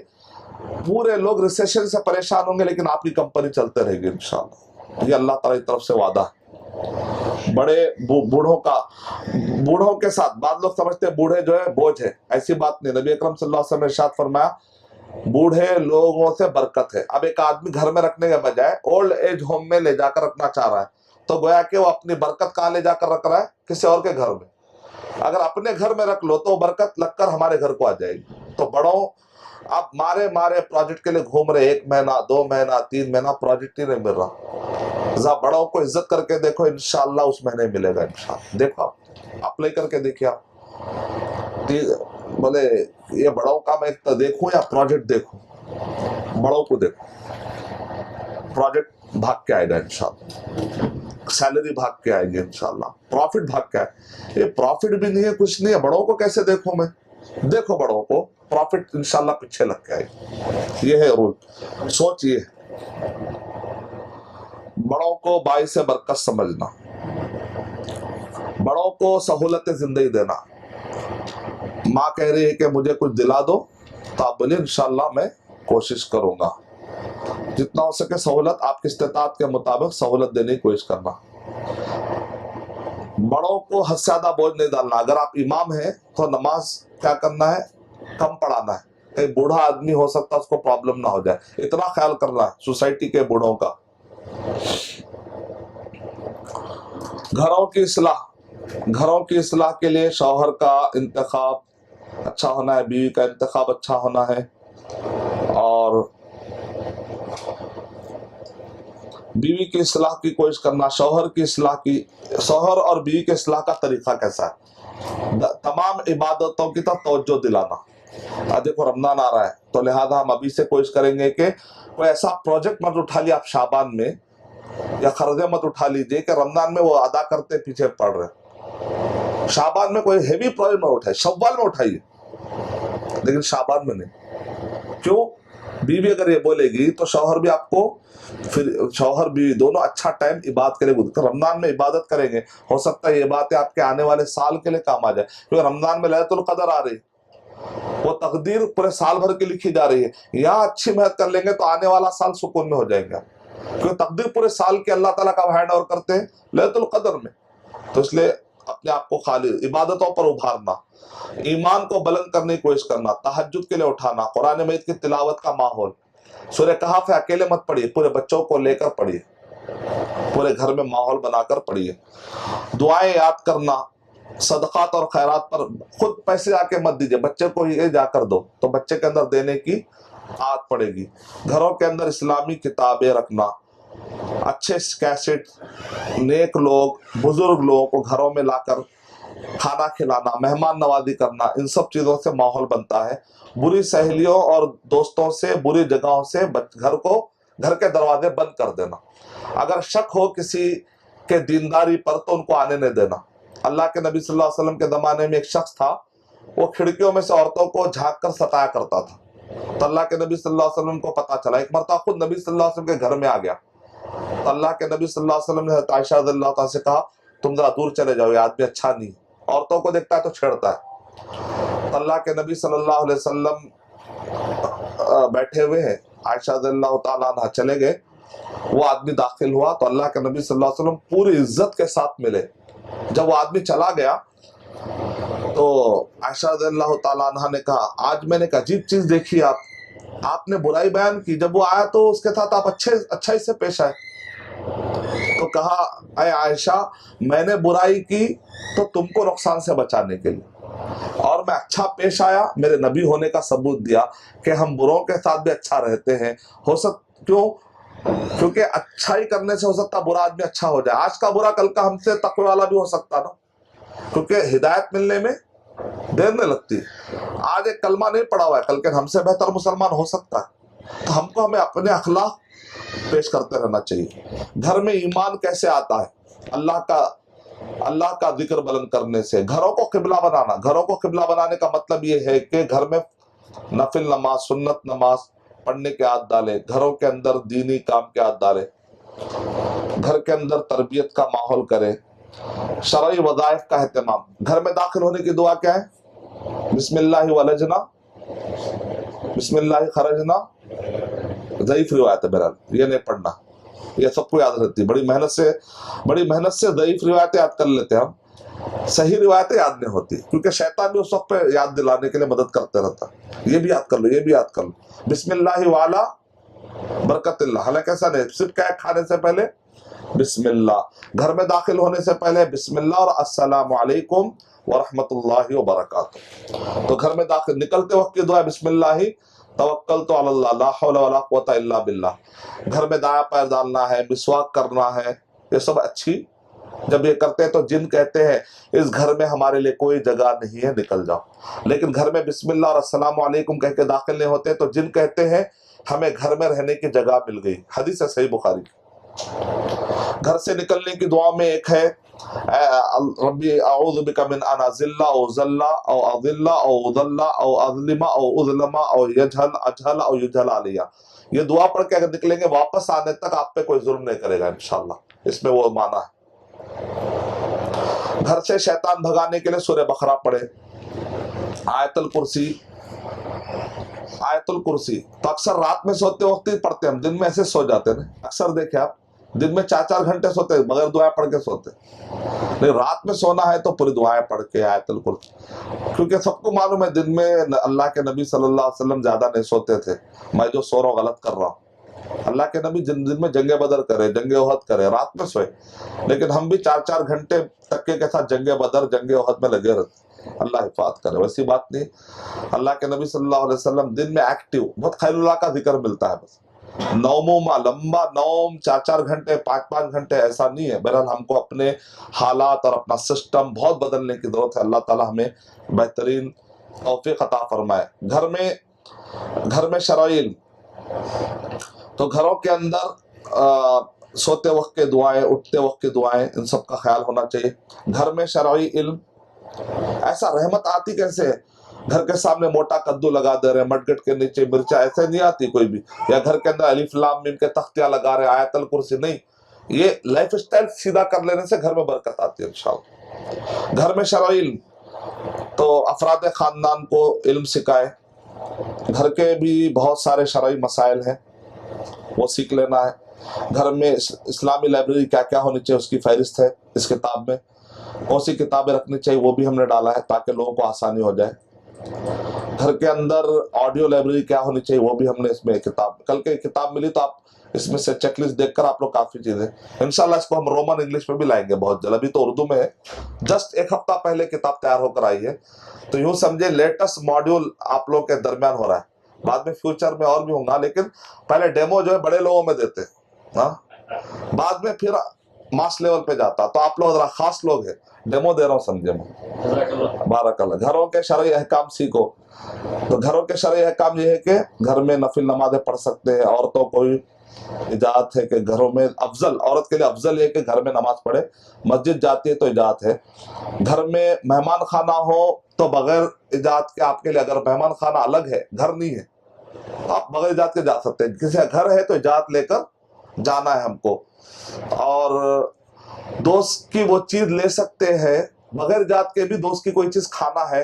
پورے لوگ ریسیشن سے پریشان ہوں گے لیکن آپ کی کمپنی چلتے رہے گی انشاءاللہ. یہ اللہ تعالی کی طرف سے وعدہ ہے. بڑے بوڑھوں کے ساتھ، بعض لوگ سمجھتے ہیں بوڑھے جو ہے بوجھ ہے، ایسی بات نہیں. نبی اکرم صلی اللہ علیہ وسلم نے ارشاد فرمایا بوڑھے لوگوں سے برکت ہے. اب ایک آدمی گھر میں رکھنے کے بجائے اولڈ ایج ہوم میں لے جا کر رکھنا چاہ رہا ہے، تو گویا کہ وہ اپنی برکت کہاں لے جا کر رکھ رہا ہے؟ کسی اور کے گھر میں. اگر اپنے گھر میں رکھ لو تو برکت لگ کر ہمارے گھر کو آ جائے گی. تو بڑوں اب مارے پروجیکٹ کے لیے گھوم رہے، 1 مہینہ 2 مہینہ 3 مہینہ پروجیکٹ ہی نہیں مل رہا. ذرا بڑوں کو عزت کر کے دیکھو، انشاءاللہ اس مہینے ملے گا انشاءاللہ. دیکھو آپ اپلائی کر کے دیکھیے. آپ بولے یہ بڑوں کا میں ایک دیکھوں یا پروجیکٹ دیکھوں؟ بڑوں کو دیکھو، پروجیکٹ بھاگ کے آئے گا انشاءاللہ، سیلری بھاگ کے آئے گی انشاءاللہ، پروفٹ بھاگ کے آئے. یہ پروفٹ بھی نہیں ہے، کچھ نہیں ہے، بڑوں کو کیسے دیکھوں میں؟ دیکھو بڑوں کو، پروفٹ انشاءاللہ پیچھے لگ کے آئے گی. یہ ہے رول. سوچئے بڑوں کو باعث برکت سمجھنا، بڑوں کو سہولت زندگی دینا. ماں کہہ رہی ہے کہ مجھے کچھ دلا دو، تو آپ بولیے انشاءاللہ میں کوشش کروں گا. جتنا ہو سکے سہولت آپ کی استطاعت کے مطابق سہولت دینے کی کوشش کرنا. بڑوں کو حد سے زیادہ بوجھ نہیں ڈالنا. اگر آپ امام ہیں تو نماز کیا کرنا ہے؟ کم پڑھانا ہے. کہیں بوڑھا آدمی ہو سکتا ہے اس کو پرابلم نہ ہو جائے، اتنا خیال کرنا ہے سوسائٹی کے بوڑھوں کا. گھروں کی اصلاح کے لیے شوہر کا انتخاب اچھا ہونا ہے، بیوی کا انتخاب اچھا ہونا ہے، اور بیوی کی اصلاح کی کوشش کرنا. شوہر اور بیوی کی اصلاح کا طریقہ کیسا ہے؟ تمام عبادتوں کی طرف توجہ دلانا. دیکھو رمضان آ رہا ہے تو لہذا ہم ابھی سے کوشش کریں گے کہ کوئی ایسا پروجیکٹ مت اٹھا لیا آپ شعبان میں، یا قرضے مت اٹھا لیجئے کہ رمضان میں وہ ادا کرتے پیچھے پڑ رہے. شعبان میں کوئی ہیوی پروجیکٹ نہ اٹھائے، شوال میں اٹھائیے لیکن شعبان میں نہیں. کیوں؟ بیوی اگر یہ بولے گی تو شوہر بھی آپ کو، پھر شوہر بیوی دونوں اچھا ٹائم عبادت کے لیے، رمضان میں عبادت کریں گے، ہو سکتا ہے یہ باتیں آپ کے آنے والے سال کے لیے کام آ جائے. کیونکہ رمضان میں لیلۃ القدر آ رہی، وہ تقدیر پورے سال بھر کی لکھی جا رہی ہے. یہاں اچھی محنت کر لیں گے تو آنے والا سال سکون میں ہو جائیں گا، کیونکہ تقدیر پورے سال کے اللہ تعالیٰ کا ہینڈ اوور کرتے ہیں لیلۃ القدر میں. تو اس لیے اپنے آپ کو خالی عبادتوں پر ابھارنا، ایمان کو بلند کرنے کی کوشش کرنا، تہجد کے لیے اٹھانا، قرآن مجید کی تلاوت کا ماحول. سورہ کہف اکیلے مت پڑھیے، پورے بچوں کو لے کر پڑھیے، پورے گھر میں ماحول بنا کر پڑھیے. دعائیں یاد کرنا، صدقات اور خیرات پر خود پیسے آ کے مت دیجیے، بچے کو یہ جا کر دو تو بچے کے اندر دینے کی عادت پڑے گی. گھروں کے اندر اسلامی کتابیں رکھنا، اچھے کیسٹ، نیک لوگ، بزرگ لوگوں کو گھروں میں لا کر کھانا کھلانا، مہمان نوازی کرنا، ان سب چیزوں سے ماحول بنتا ہے. بری سہیلیوں اور دوستوں سے، بری جگہوں سے گھر کے دروازے بند کر دینا. اگر شک ہو کسی کے دینداری پر تو ان کو آنے نہیں دینا. اللہ کے نبی صلی اللہ علیہ وسلم کے زمانے میں ایک شخص تھا، وہ کھڑکیوں میں سے عورتوں کو جھانک کر ستایا کرتا تھا. تو اللہ کے نبی صلی اللہ علیہ وسلم کو پتا چلا. ایک مرتبہ خود نبی صلی اللہ علیہ وسلم کے گھر میں آ گیا تو اللہ کے نبی صلی اللہ علیہ وسلم نے عائشہ رضی اللہ تعالیٰ سے کہا تم ذرا دور چلے جاؤ، یہ آدمی اچھا نہیں، عورتوں کو دیکھتا ہے تو چھیڑتا ہے. تو اللہ کے نبی صلی اللہ علیہ وسلم بیٹھے ہوئے ہیں، عائشہ رضی اللہ تعالیٰ عنہ چلے گئے، وہ آدمی داخل ہوا تو اللہ کے نبی صلی اللہ علیہ وسلم پوری عزت کے ساتھ ملے۔ جب وہ آدمی چلا گیا تو عائشہ رضی اللہ تعالیٰ عنہ نے کہا آج میں نے ایک عجیب چیز دیکھی، آپ نے برائی بیان کی، جب وہ آیا تو اس کے ساتھ آپ اچھائی سے پیش آئے۔ تو کہا اے عائشہ میں نے برائی کی تو تم کو نقصان سے بچانے کے لیے، اور میں اچھا پیش آیا، میرے نبی ہونے کا ثبوت دیا کہ ہم بروں کے ساتھ بھی اچھا رہتے ہیں۔ کیونکہ اچھائی کرنے سے ہو سکتا برا آدمی اچھا ہو جائے، آج کا برا کل کا ہم سے تقوی والا بھی ہو سکتا نا، کیونکہ ہدایت ملنے میں دیر نہیں لگتی۔ آج ایک کلمہ نہیں پڑھا ہوا ہے، کل کے ہم سے بہتر مسلمان ہو سکتا ہے۔ تو ہمیں اپنے اخلاق پیش کرتے رہنا چاہیے۔ گھر میں ایمان کیسے آتا ہے؟ اللہ کا ذکر بلند کرنے سے۔ گھروں کو قبلہ بنانا، گھروں کو قبلہ بنانے کا مطلب یہ ہے کہ گھر میں نفل نماز، سنت نماز پڑھنے کے عادت ڈالے، گھروں کے اندر دینی کام کے عادت ڈالے، گھر کے اندر تربیت کا ماحول کرے، شرعی وظائف کا اہتمام۔ گھر میں داخل ہونے کی دعا کیا ہے؟ بسم اللہ ولجنا بسم اللہ خرجنا، ضعیف روایت ہے بہرحال، یہ نہیں پڑھنا، یہ سب کو یاد رہتی ہے، بڑی محنت سے ضعیف روایتیں یاد کر لیتے ہیں ہم، صحیح روایتیں یاد نہیں ہوتی، کیونکہ شیطان بھی اس وقت پہ یاد دلانے کے لیے مدد کرتے رہتا ہے، یہ بھی یاد کر لو، یہ بھی یاد کر لو، بسم اللہ والا برکت اللہ، حالانکہ ایسا نہیں، صرف کیا ہے کھانے سے پہلے بسم اللہ، گھر میں داخل ہونے سے پہلے بسم اللہ اور السلام علیکم ورحمۃ اللہ وبرکاتہ۔ تو گھر میں داخل نکلتے وقت کی دعا بسم اللہ توکلت علی اللہ لا حول ولا قوت الا باللہ۔ گھر میں دایاں پیر ڈالنا ہے، مسواک کرنا ہے، یہ سب اچھی، جب یہ کرتے ہیں تو جن کہتے ہیں اس گھر میں ہمارے لیے کوئی جگہ نہیں ہے، نکل جاؤ۔ لیکن گھر میں بسم اللہ اور السلام علیکم کہہ کے داخل نہیں ہوتے تو جن کہتے ہیں ہمیں گھر میں رہنے کی جگہ مل گئی، حدیث ہے صحیح بخاری کی۔ گھر سے نکلنے کی دعا میں ایک ہے ربی اعوذ بک من ان اذل او ذل او اضل او اضل او اظلم او اظلم او اجہل او یجہل علیہ۔ یہ دعا پڑھ کے اگر نکلیں گے واپس آنے تک آپ پہ کوئی ظلم نہیں کرے گا انشاءاللہ، اس میں وہ معنی ہے۔ گھر سے شیطان بھگانے کے لیے سورہ بقرہ پڑھے، آیت الکرسی تو اکثر رات میں سوتے وقت ہی پڑھتے ہیں ہم، دن میں ایسے سو جاتے ہیں، اکثر دیکھیں آپ دن میں 4 گھنٹے سوتے بغیر دعائیں پڑھ کے سوتے، نہیں رات میں سونا ہے تو پوری دعائیں پڑھ کے آیت الکرسی، کیونکہ سب کو معلوم ہے دن میں اللہ کے نبی صلی اللہ علیہ وسلم زیادہ نہیں سوتے تھے، میں جو سو رہا ہوں غلط کر رہا ہوں، اللہ کے نبی دن میں جنگ بدر کرے، جنگ احد کرے، رات میں سوئے، لیکن ہم بھی 4 گھنٹے تکے کے ساتھ جنگ بدر جنگ احد میں لگے رہتے، اللہ حفاظت کرے۔ ویسی بات نہیں، اللہ کے نبی صلی اللہ علیہ وسلم دن میں ایکٹیو، بہت خیر اللہ کا ذکر ملتا ہے، بس نوموں میں لمبا نوم 4 گھنٹے 5 گھنٹے ایسا نہیں ہے۔ بہرحال ہم کو اپنے حالات اور اپنا سسٹم بہت بدلنے کی ضرورت ہے، اللہ تعالیٰ ہمیں بہترین توفیق عطا فرمائے۔ گھر میں شرعی علم، تو گھروں کے اندر سوتے وقت کے دعائیں، اٹھتے وقت کی دعائیں، ان سب کا خیال ہونا چاہیے۔ گھر میں شرعی علم، ایسا رحمت آتی کیسے ہے؟ گھر کے سامنے موٹا کدو لگا دے رہے ہیں، مٹ گٹ کے نیچے مرچا، ایسے نہیں آتی کوئی بھی، یا گھر کے اندر الف لام میم کے تختیاں لگا رہے ہیں، آیت الکرسی نہیں، یہ لائف سٹائل سیدھا کر لینے سے گھر میں برکت آتی ہے انشاءاللہ۔ گھر میں شرعی علم، تو افراد خاندان کو علم سکھائے، گھر کے بھی بہت سارے شرعی مسائل ہیں وہ سیکھ لینا ہے۔ گھر میں اسلامی لائبریری کیا کیا ہونی چاہیے اس کی فہرست ہے اس کتاب میں، کون سی کتابیں رکھنی چاہیے وہ بھی ہم نے ڈالا ہے تاکہ لوگوں کو آسانی ہو جائے۔ گھر کے اندر آڈیو لائبریری کیا ہونی چاہیے وہ بھی ہم نے اس میں کل کے کتاب ملی تو آپ اس میں سے چیک لسٹ دیکھ کر آپ لوگ کافی چیزیں، انشاءاللہ اس کو ہم رومن انگلش میں بھی لائیں گے بہت جلد، ابھی تو اردو میں ہے، جسٹ 1 ہفتہ پہلے کتاب تیار ہو کر آئی ہے، تو یوں سمجھے لیٹسٹ ماڈیول آپ لوگ کے درمیان ہو رہا ہے، بعد میں فیوچر میں اور بھی ہوں گا، لیکن پہلے ڈیمو جو ہے بڑے لوگوں میں دیتے ہیں، بعد میں پھر ماس لیول پہ جاتا، تو آپ لوگ ذرا خاص لوگ ہیں، ڈیمو دے رہا ہوں سمجھے میں، بارک اللہ۔ گھروں کے شرعی احکام سیکھو، تو گھروں کے شرعی احکام یہ ہے کہ گھر میں نفل نمازیں پڑھ سکتے ہیں، عورتوں کو اجازت ہے کہ گھروں میں افضل، عورت کے لیے افضل ہے کہ گھر میں نماز پڑھے، مسجد جاتی ہے تو اجازت ہے۔ گھر میں مہمان خانہ ہو تو بغیر اجازت کے آپ کے لیے، اگر مہمان خانہ الگ ہے گھر نہیں ہے تو آپ بغیر اجازت کے جا سکتے ہیں، کسی کا گھر ہے تو اجازت لے کر جانا ہے ہم کو، اور دوست کی وہ چیز لے سکتے ہیں بغیر اجازت کے بھی، دوست کی کوئی چیز کھانا ہے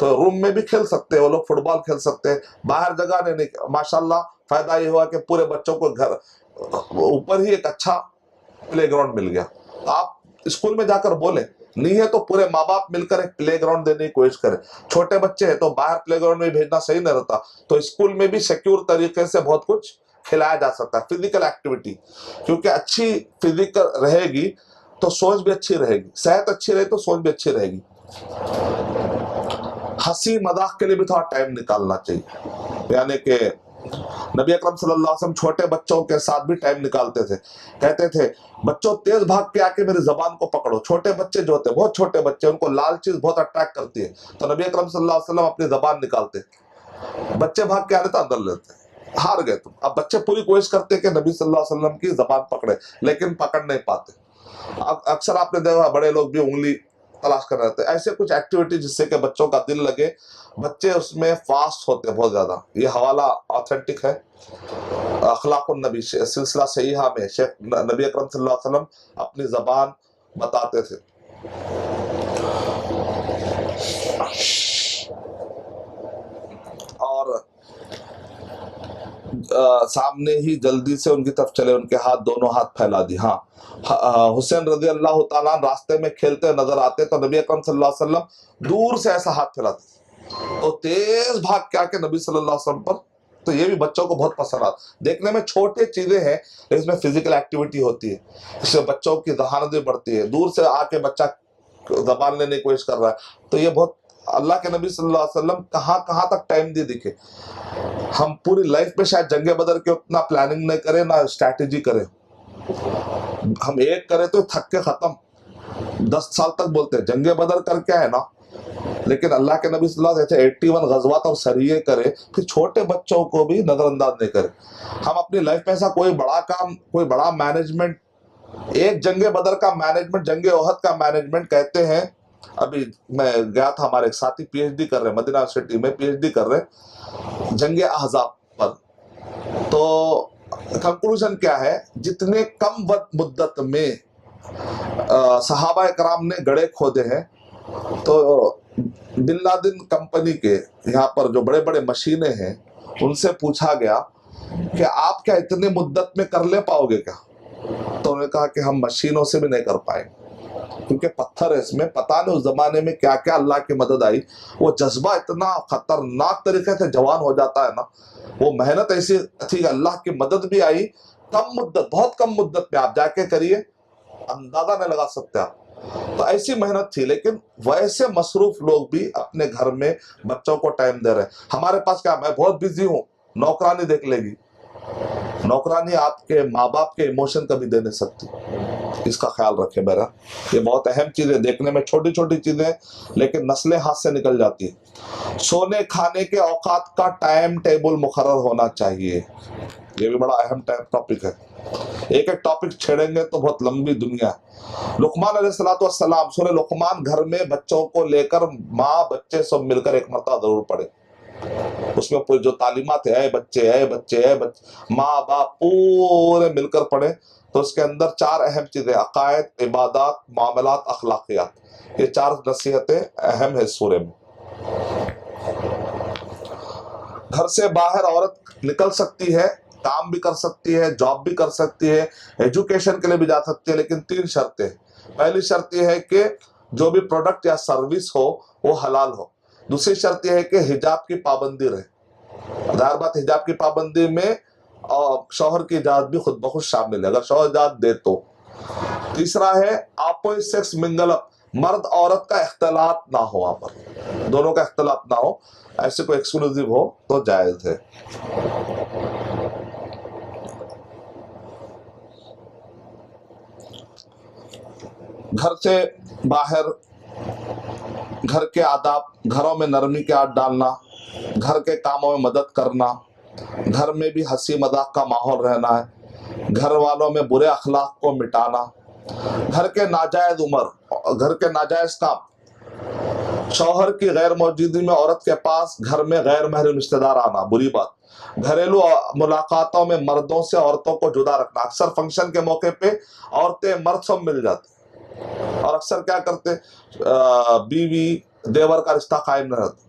تو روم میں بھی کھیل سکتے ہیں وہ لوگ, فٹ بال کھیل سکتے ہیں, باہر جگہ نہیں. ماشاءاللہ فائدہ یہ ہوا کہ پورے بچوں کو گھر اوپر ہی ایک اچھا پلے گراؤنڈ مل گیا. آپ اسکول میں جا کر بولیں, نہیں ہے تو پورے ماں باپ مل کر ایک پلے گراؤنڈ دینے کی کوشش کریں. چھوٹے بچے ہیں تو باہر پلے گراؤنڈ میں بھیجنا صحیح نہیں رہتا, تو اسکول میں بھی سیکیور طریقے سے بہت کچھ کھلایا جا سکتا ہے, فزیکل ایکٹیویٹی. کیونکہ اچھی فزیکل رہے گی تو سوچ بھی اچھی رہے گی, صحت اچھی رہے تو سوچ بھی اچھی رہے گی. ہنسی مذاق کے لیے بھی تھوڑا ٹائم نکالنا چاہیے. یعنی کہ نبی اکرم صلی اللہ علیہ وسلم چھوٹے بچوں کے ساتھ بھی ٹائم نکالتے تھے. کہتے تھے بچوں تیز بھاگ کے آ کے میری زبان کو پکڑو. چھوٹے بچے جو ہوتے ہیں, بہت چھوٹے بچے, ان کو لال چیز بہت اٹریکٹ کرتی ہے, تو نبی اکرم صلی اللہ علیہ وسلم اپنی زبان نکالتے. بچے بھاگ کے آ رہے تو اندر لیتے, ہار گئے تم. اب بچے پوری کوشش کرتے کہ نبی صلی اللہ علیہ وسلم کی زبان پکڑے, لیکن پکڑ نہیں پاتے. اکثر آپ نے دیکھا بڑے لوگ بھی انگلی تلاش کر رہے تھے. ایسے کچھ ایکٹیویٹی جس سے کہ بچوں کا دل لگے, بچے اس میں فاسٹ ہوتے بہت زیادہ. یہ حوالہ آتھینٹک ہے, اخلاق النبی سلسلہ صحیحہ میں شیخ نبی اکرم صلی اللہ علیہ وسلم اپنی زبان بتاتے تھے. اور سامنے ہی جلدی سے ان کی طرف چلے, ان کے ہاتھ دونوں ہاتھ پھیلا دی. ہاں, حسین رضی اللہ تعالیٰ راستے میں کھیلتے نظر آتے تو نبی اکرم صلی اللہ علیہ وسلم دور سے ایسا ہاتھ پھیلاتے, تو تیز بھاگ کے آ کے نبی صلی اللہ علیہ وسلم پر. تو یہ بھی بچوں کو بہت پسند آتا. دیکھنے میں چھوٹے چیزیں ہیں, اس میں فزیکل ایکٹیویٹی ہوتی ہے, اس سے بچوں کی ذہانت بھی بڑھتی ہے. دور سے آ کے بچہ زبان لینے کی کوشش کر رہا ہے, تو یہ بہت. اللہ کے نبی صلی اللہ علیہ وسلم کہاں کہاں تک ٹائم دی دکھے. ہم پوری لائف میں شاید جنگ بدر کے اتنا پلاننگ نہیں کریں, نہ اسٹریٹجی کریں. ہم ایک کریں تو تھک کے ختم, 10 سال تک بولتے ہیں. جنگ بدر کر کے ہے نا, لیکن اللہ کے نبی صلی اللہ علیہ وسلم 81 غزوات اور سریے کرے, پھر چھوٹے بچوں کو بھی نظر انداز نہیں کرے. ہم اپنی لائف میں ایسا کوئی بڑا کام, کوئی بڑا مینجمنٹ, ایک جنگ بدر کا مینجمنٹ, جنگ احد کا مینجمنٹ کہتے ہیں. ابھی میں گیا تھا, ہمارے ایک ساتھی پی ایچ ڈی کر رہے, مدینہ یونیورسٹی میں پی ایچ ڈی کر رہے جنگ احزاب پر. تو کنکلوژن کیا ہے, جتنے کم مدت میں صحابہ کرام نے گڑھے کھودے ہیں, تو بن لادن کمپنی کے یہاں پر جو بڑے بڑے مشینیں ہیں, ان سے پوچھا گیا کہ آپ کیا اتنے مدت میں کر لے پاؤ گے کیا؟ تو انہوں نے کہا کہ ہم مشینوں سے بھی نہیں کر پائیں, کیونکہ پتھر ہے اس میں. پتہ نہیں اس زمانے میں کیا کیا اللہ کی مدد آئی. وہ جذبہ اتنا خطرناک طریقے سے جوان ہو جاتا ہے نا, وہ محنت ایسی تھی کہ اللہ کی مدد بھی آئی. کم مدت, بہت کم مدت میں آپ جا کے کریے, اندازہ نہیں لگا سکتے آپ. تو ایسی محنت تھی, لیکن ویسے مصروف لوگ بھی اپنے گھر میں بچوں کو ٹائم دے رہے. ہمارے پاس کیا, میں بہت بزی ہوں, نوکرانی دیکھ لے گی. نوکرانی آپ کے ماں باپ کے ایموشن کبھی دے نہیں سکتی. اس کا خیال رکھے میرا, یہ بہت اہم چیز ہے. دیکھنے میں چھوٹی چھوٹی چیزیں, لیکن نسلیں ہاتھ سے نکل جاتی ہیں. سونے کھانے کے اوقات کا ٹائم ٹیبل مقرر ہونا چاہیے. یہ بھی بڑا اہم ٹاپک ہے. ایک ایک ٹاپک چھیڑیں گے تو بہت لمبی دنیا ہے. لقمان علیہ السلام, سورہ لقمان گھر میں بچوں کو لے کر ماں بچے سب مل کر ایک مرتبہ ضرور پڑھے. اس میں جو تعلیمات ہے, اے بچے اے بچے اے بچے, ماں باپ پورے مل کر پڑھے. تو اس کے اندر 4 اہم چیزیں, عقائد, عبادات, معاملات, اخلاقیات. یہ 4 نصیحتیں اہم ہے سورے میں. گھر سے باہر عورت نکل سکتی ہے, کام بھی کر سکتی ہے, جاب بھی کر سکتی ہے, ایجوکیشن کے لیے بھی جا سکتی ہے, لیکن 3 شرطیں. پہلی شرط یہ ہے کہ جو بھی پروڈکٹ یا سروس ہو وہ حلال ہو. دوسری شرط یہ ہے کہ حجاب کی پابندی رہے. ظاہر بات, حجاب کی پابندی میں شوہر کی اجازت بھی خود بخود شامل ہے, اگر شوہر اجازت دے تو. تیسرا ہے آپوزٹ سیکس منگل اپ, مرد عورت کا اختلاط نہ ہو, وہاں پر دونوں کا اختلاط نہ ہو. ایسے کوئی ایکسکلوزیو ہو تو جائز ہے. گھر سے باہر گھر کے آداب, گھروں میں نرمی کے ہاتھ ڈالنا, گھر کے کاموں میں مدد کرنا, گھر میں بھی ہنسی مذاق کا ماحول رہنا ہے, گھر والوں میں برے اخلاق کو مٹانا, گھر کے ناجائز گھر کے ناجائز کام, شوہر کی غیر موجودگی میں عورت کے پاس گھر میں غیر محرم رشتہ دار آنا بری بات, گھریلو ملاقاتوں میں مردوں سے عورتوں کو جدا رکھنا. اکثر فنکشن کے موقع پہ عورتیں مرد سب مل جاتے, اور اکثر کیا کرتے, بیوی دیور کا رشتہ قائم نہ رہتا.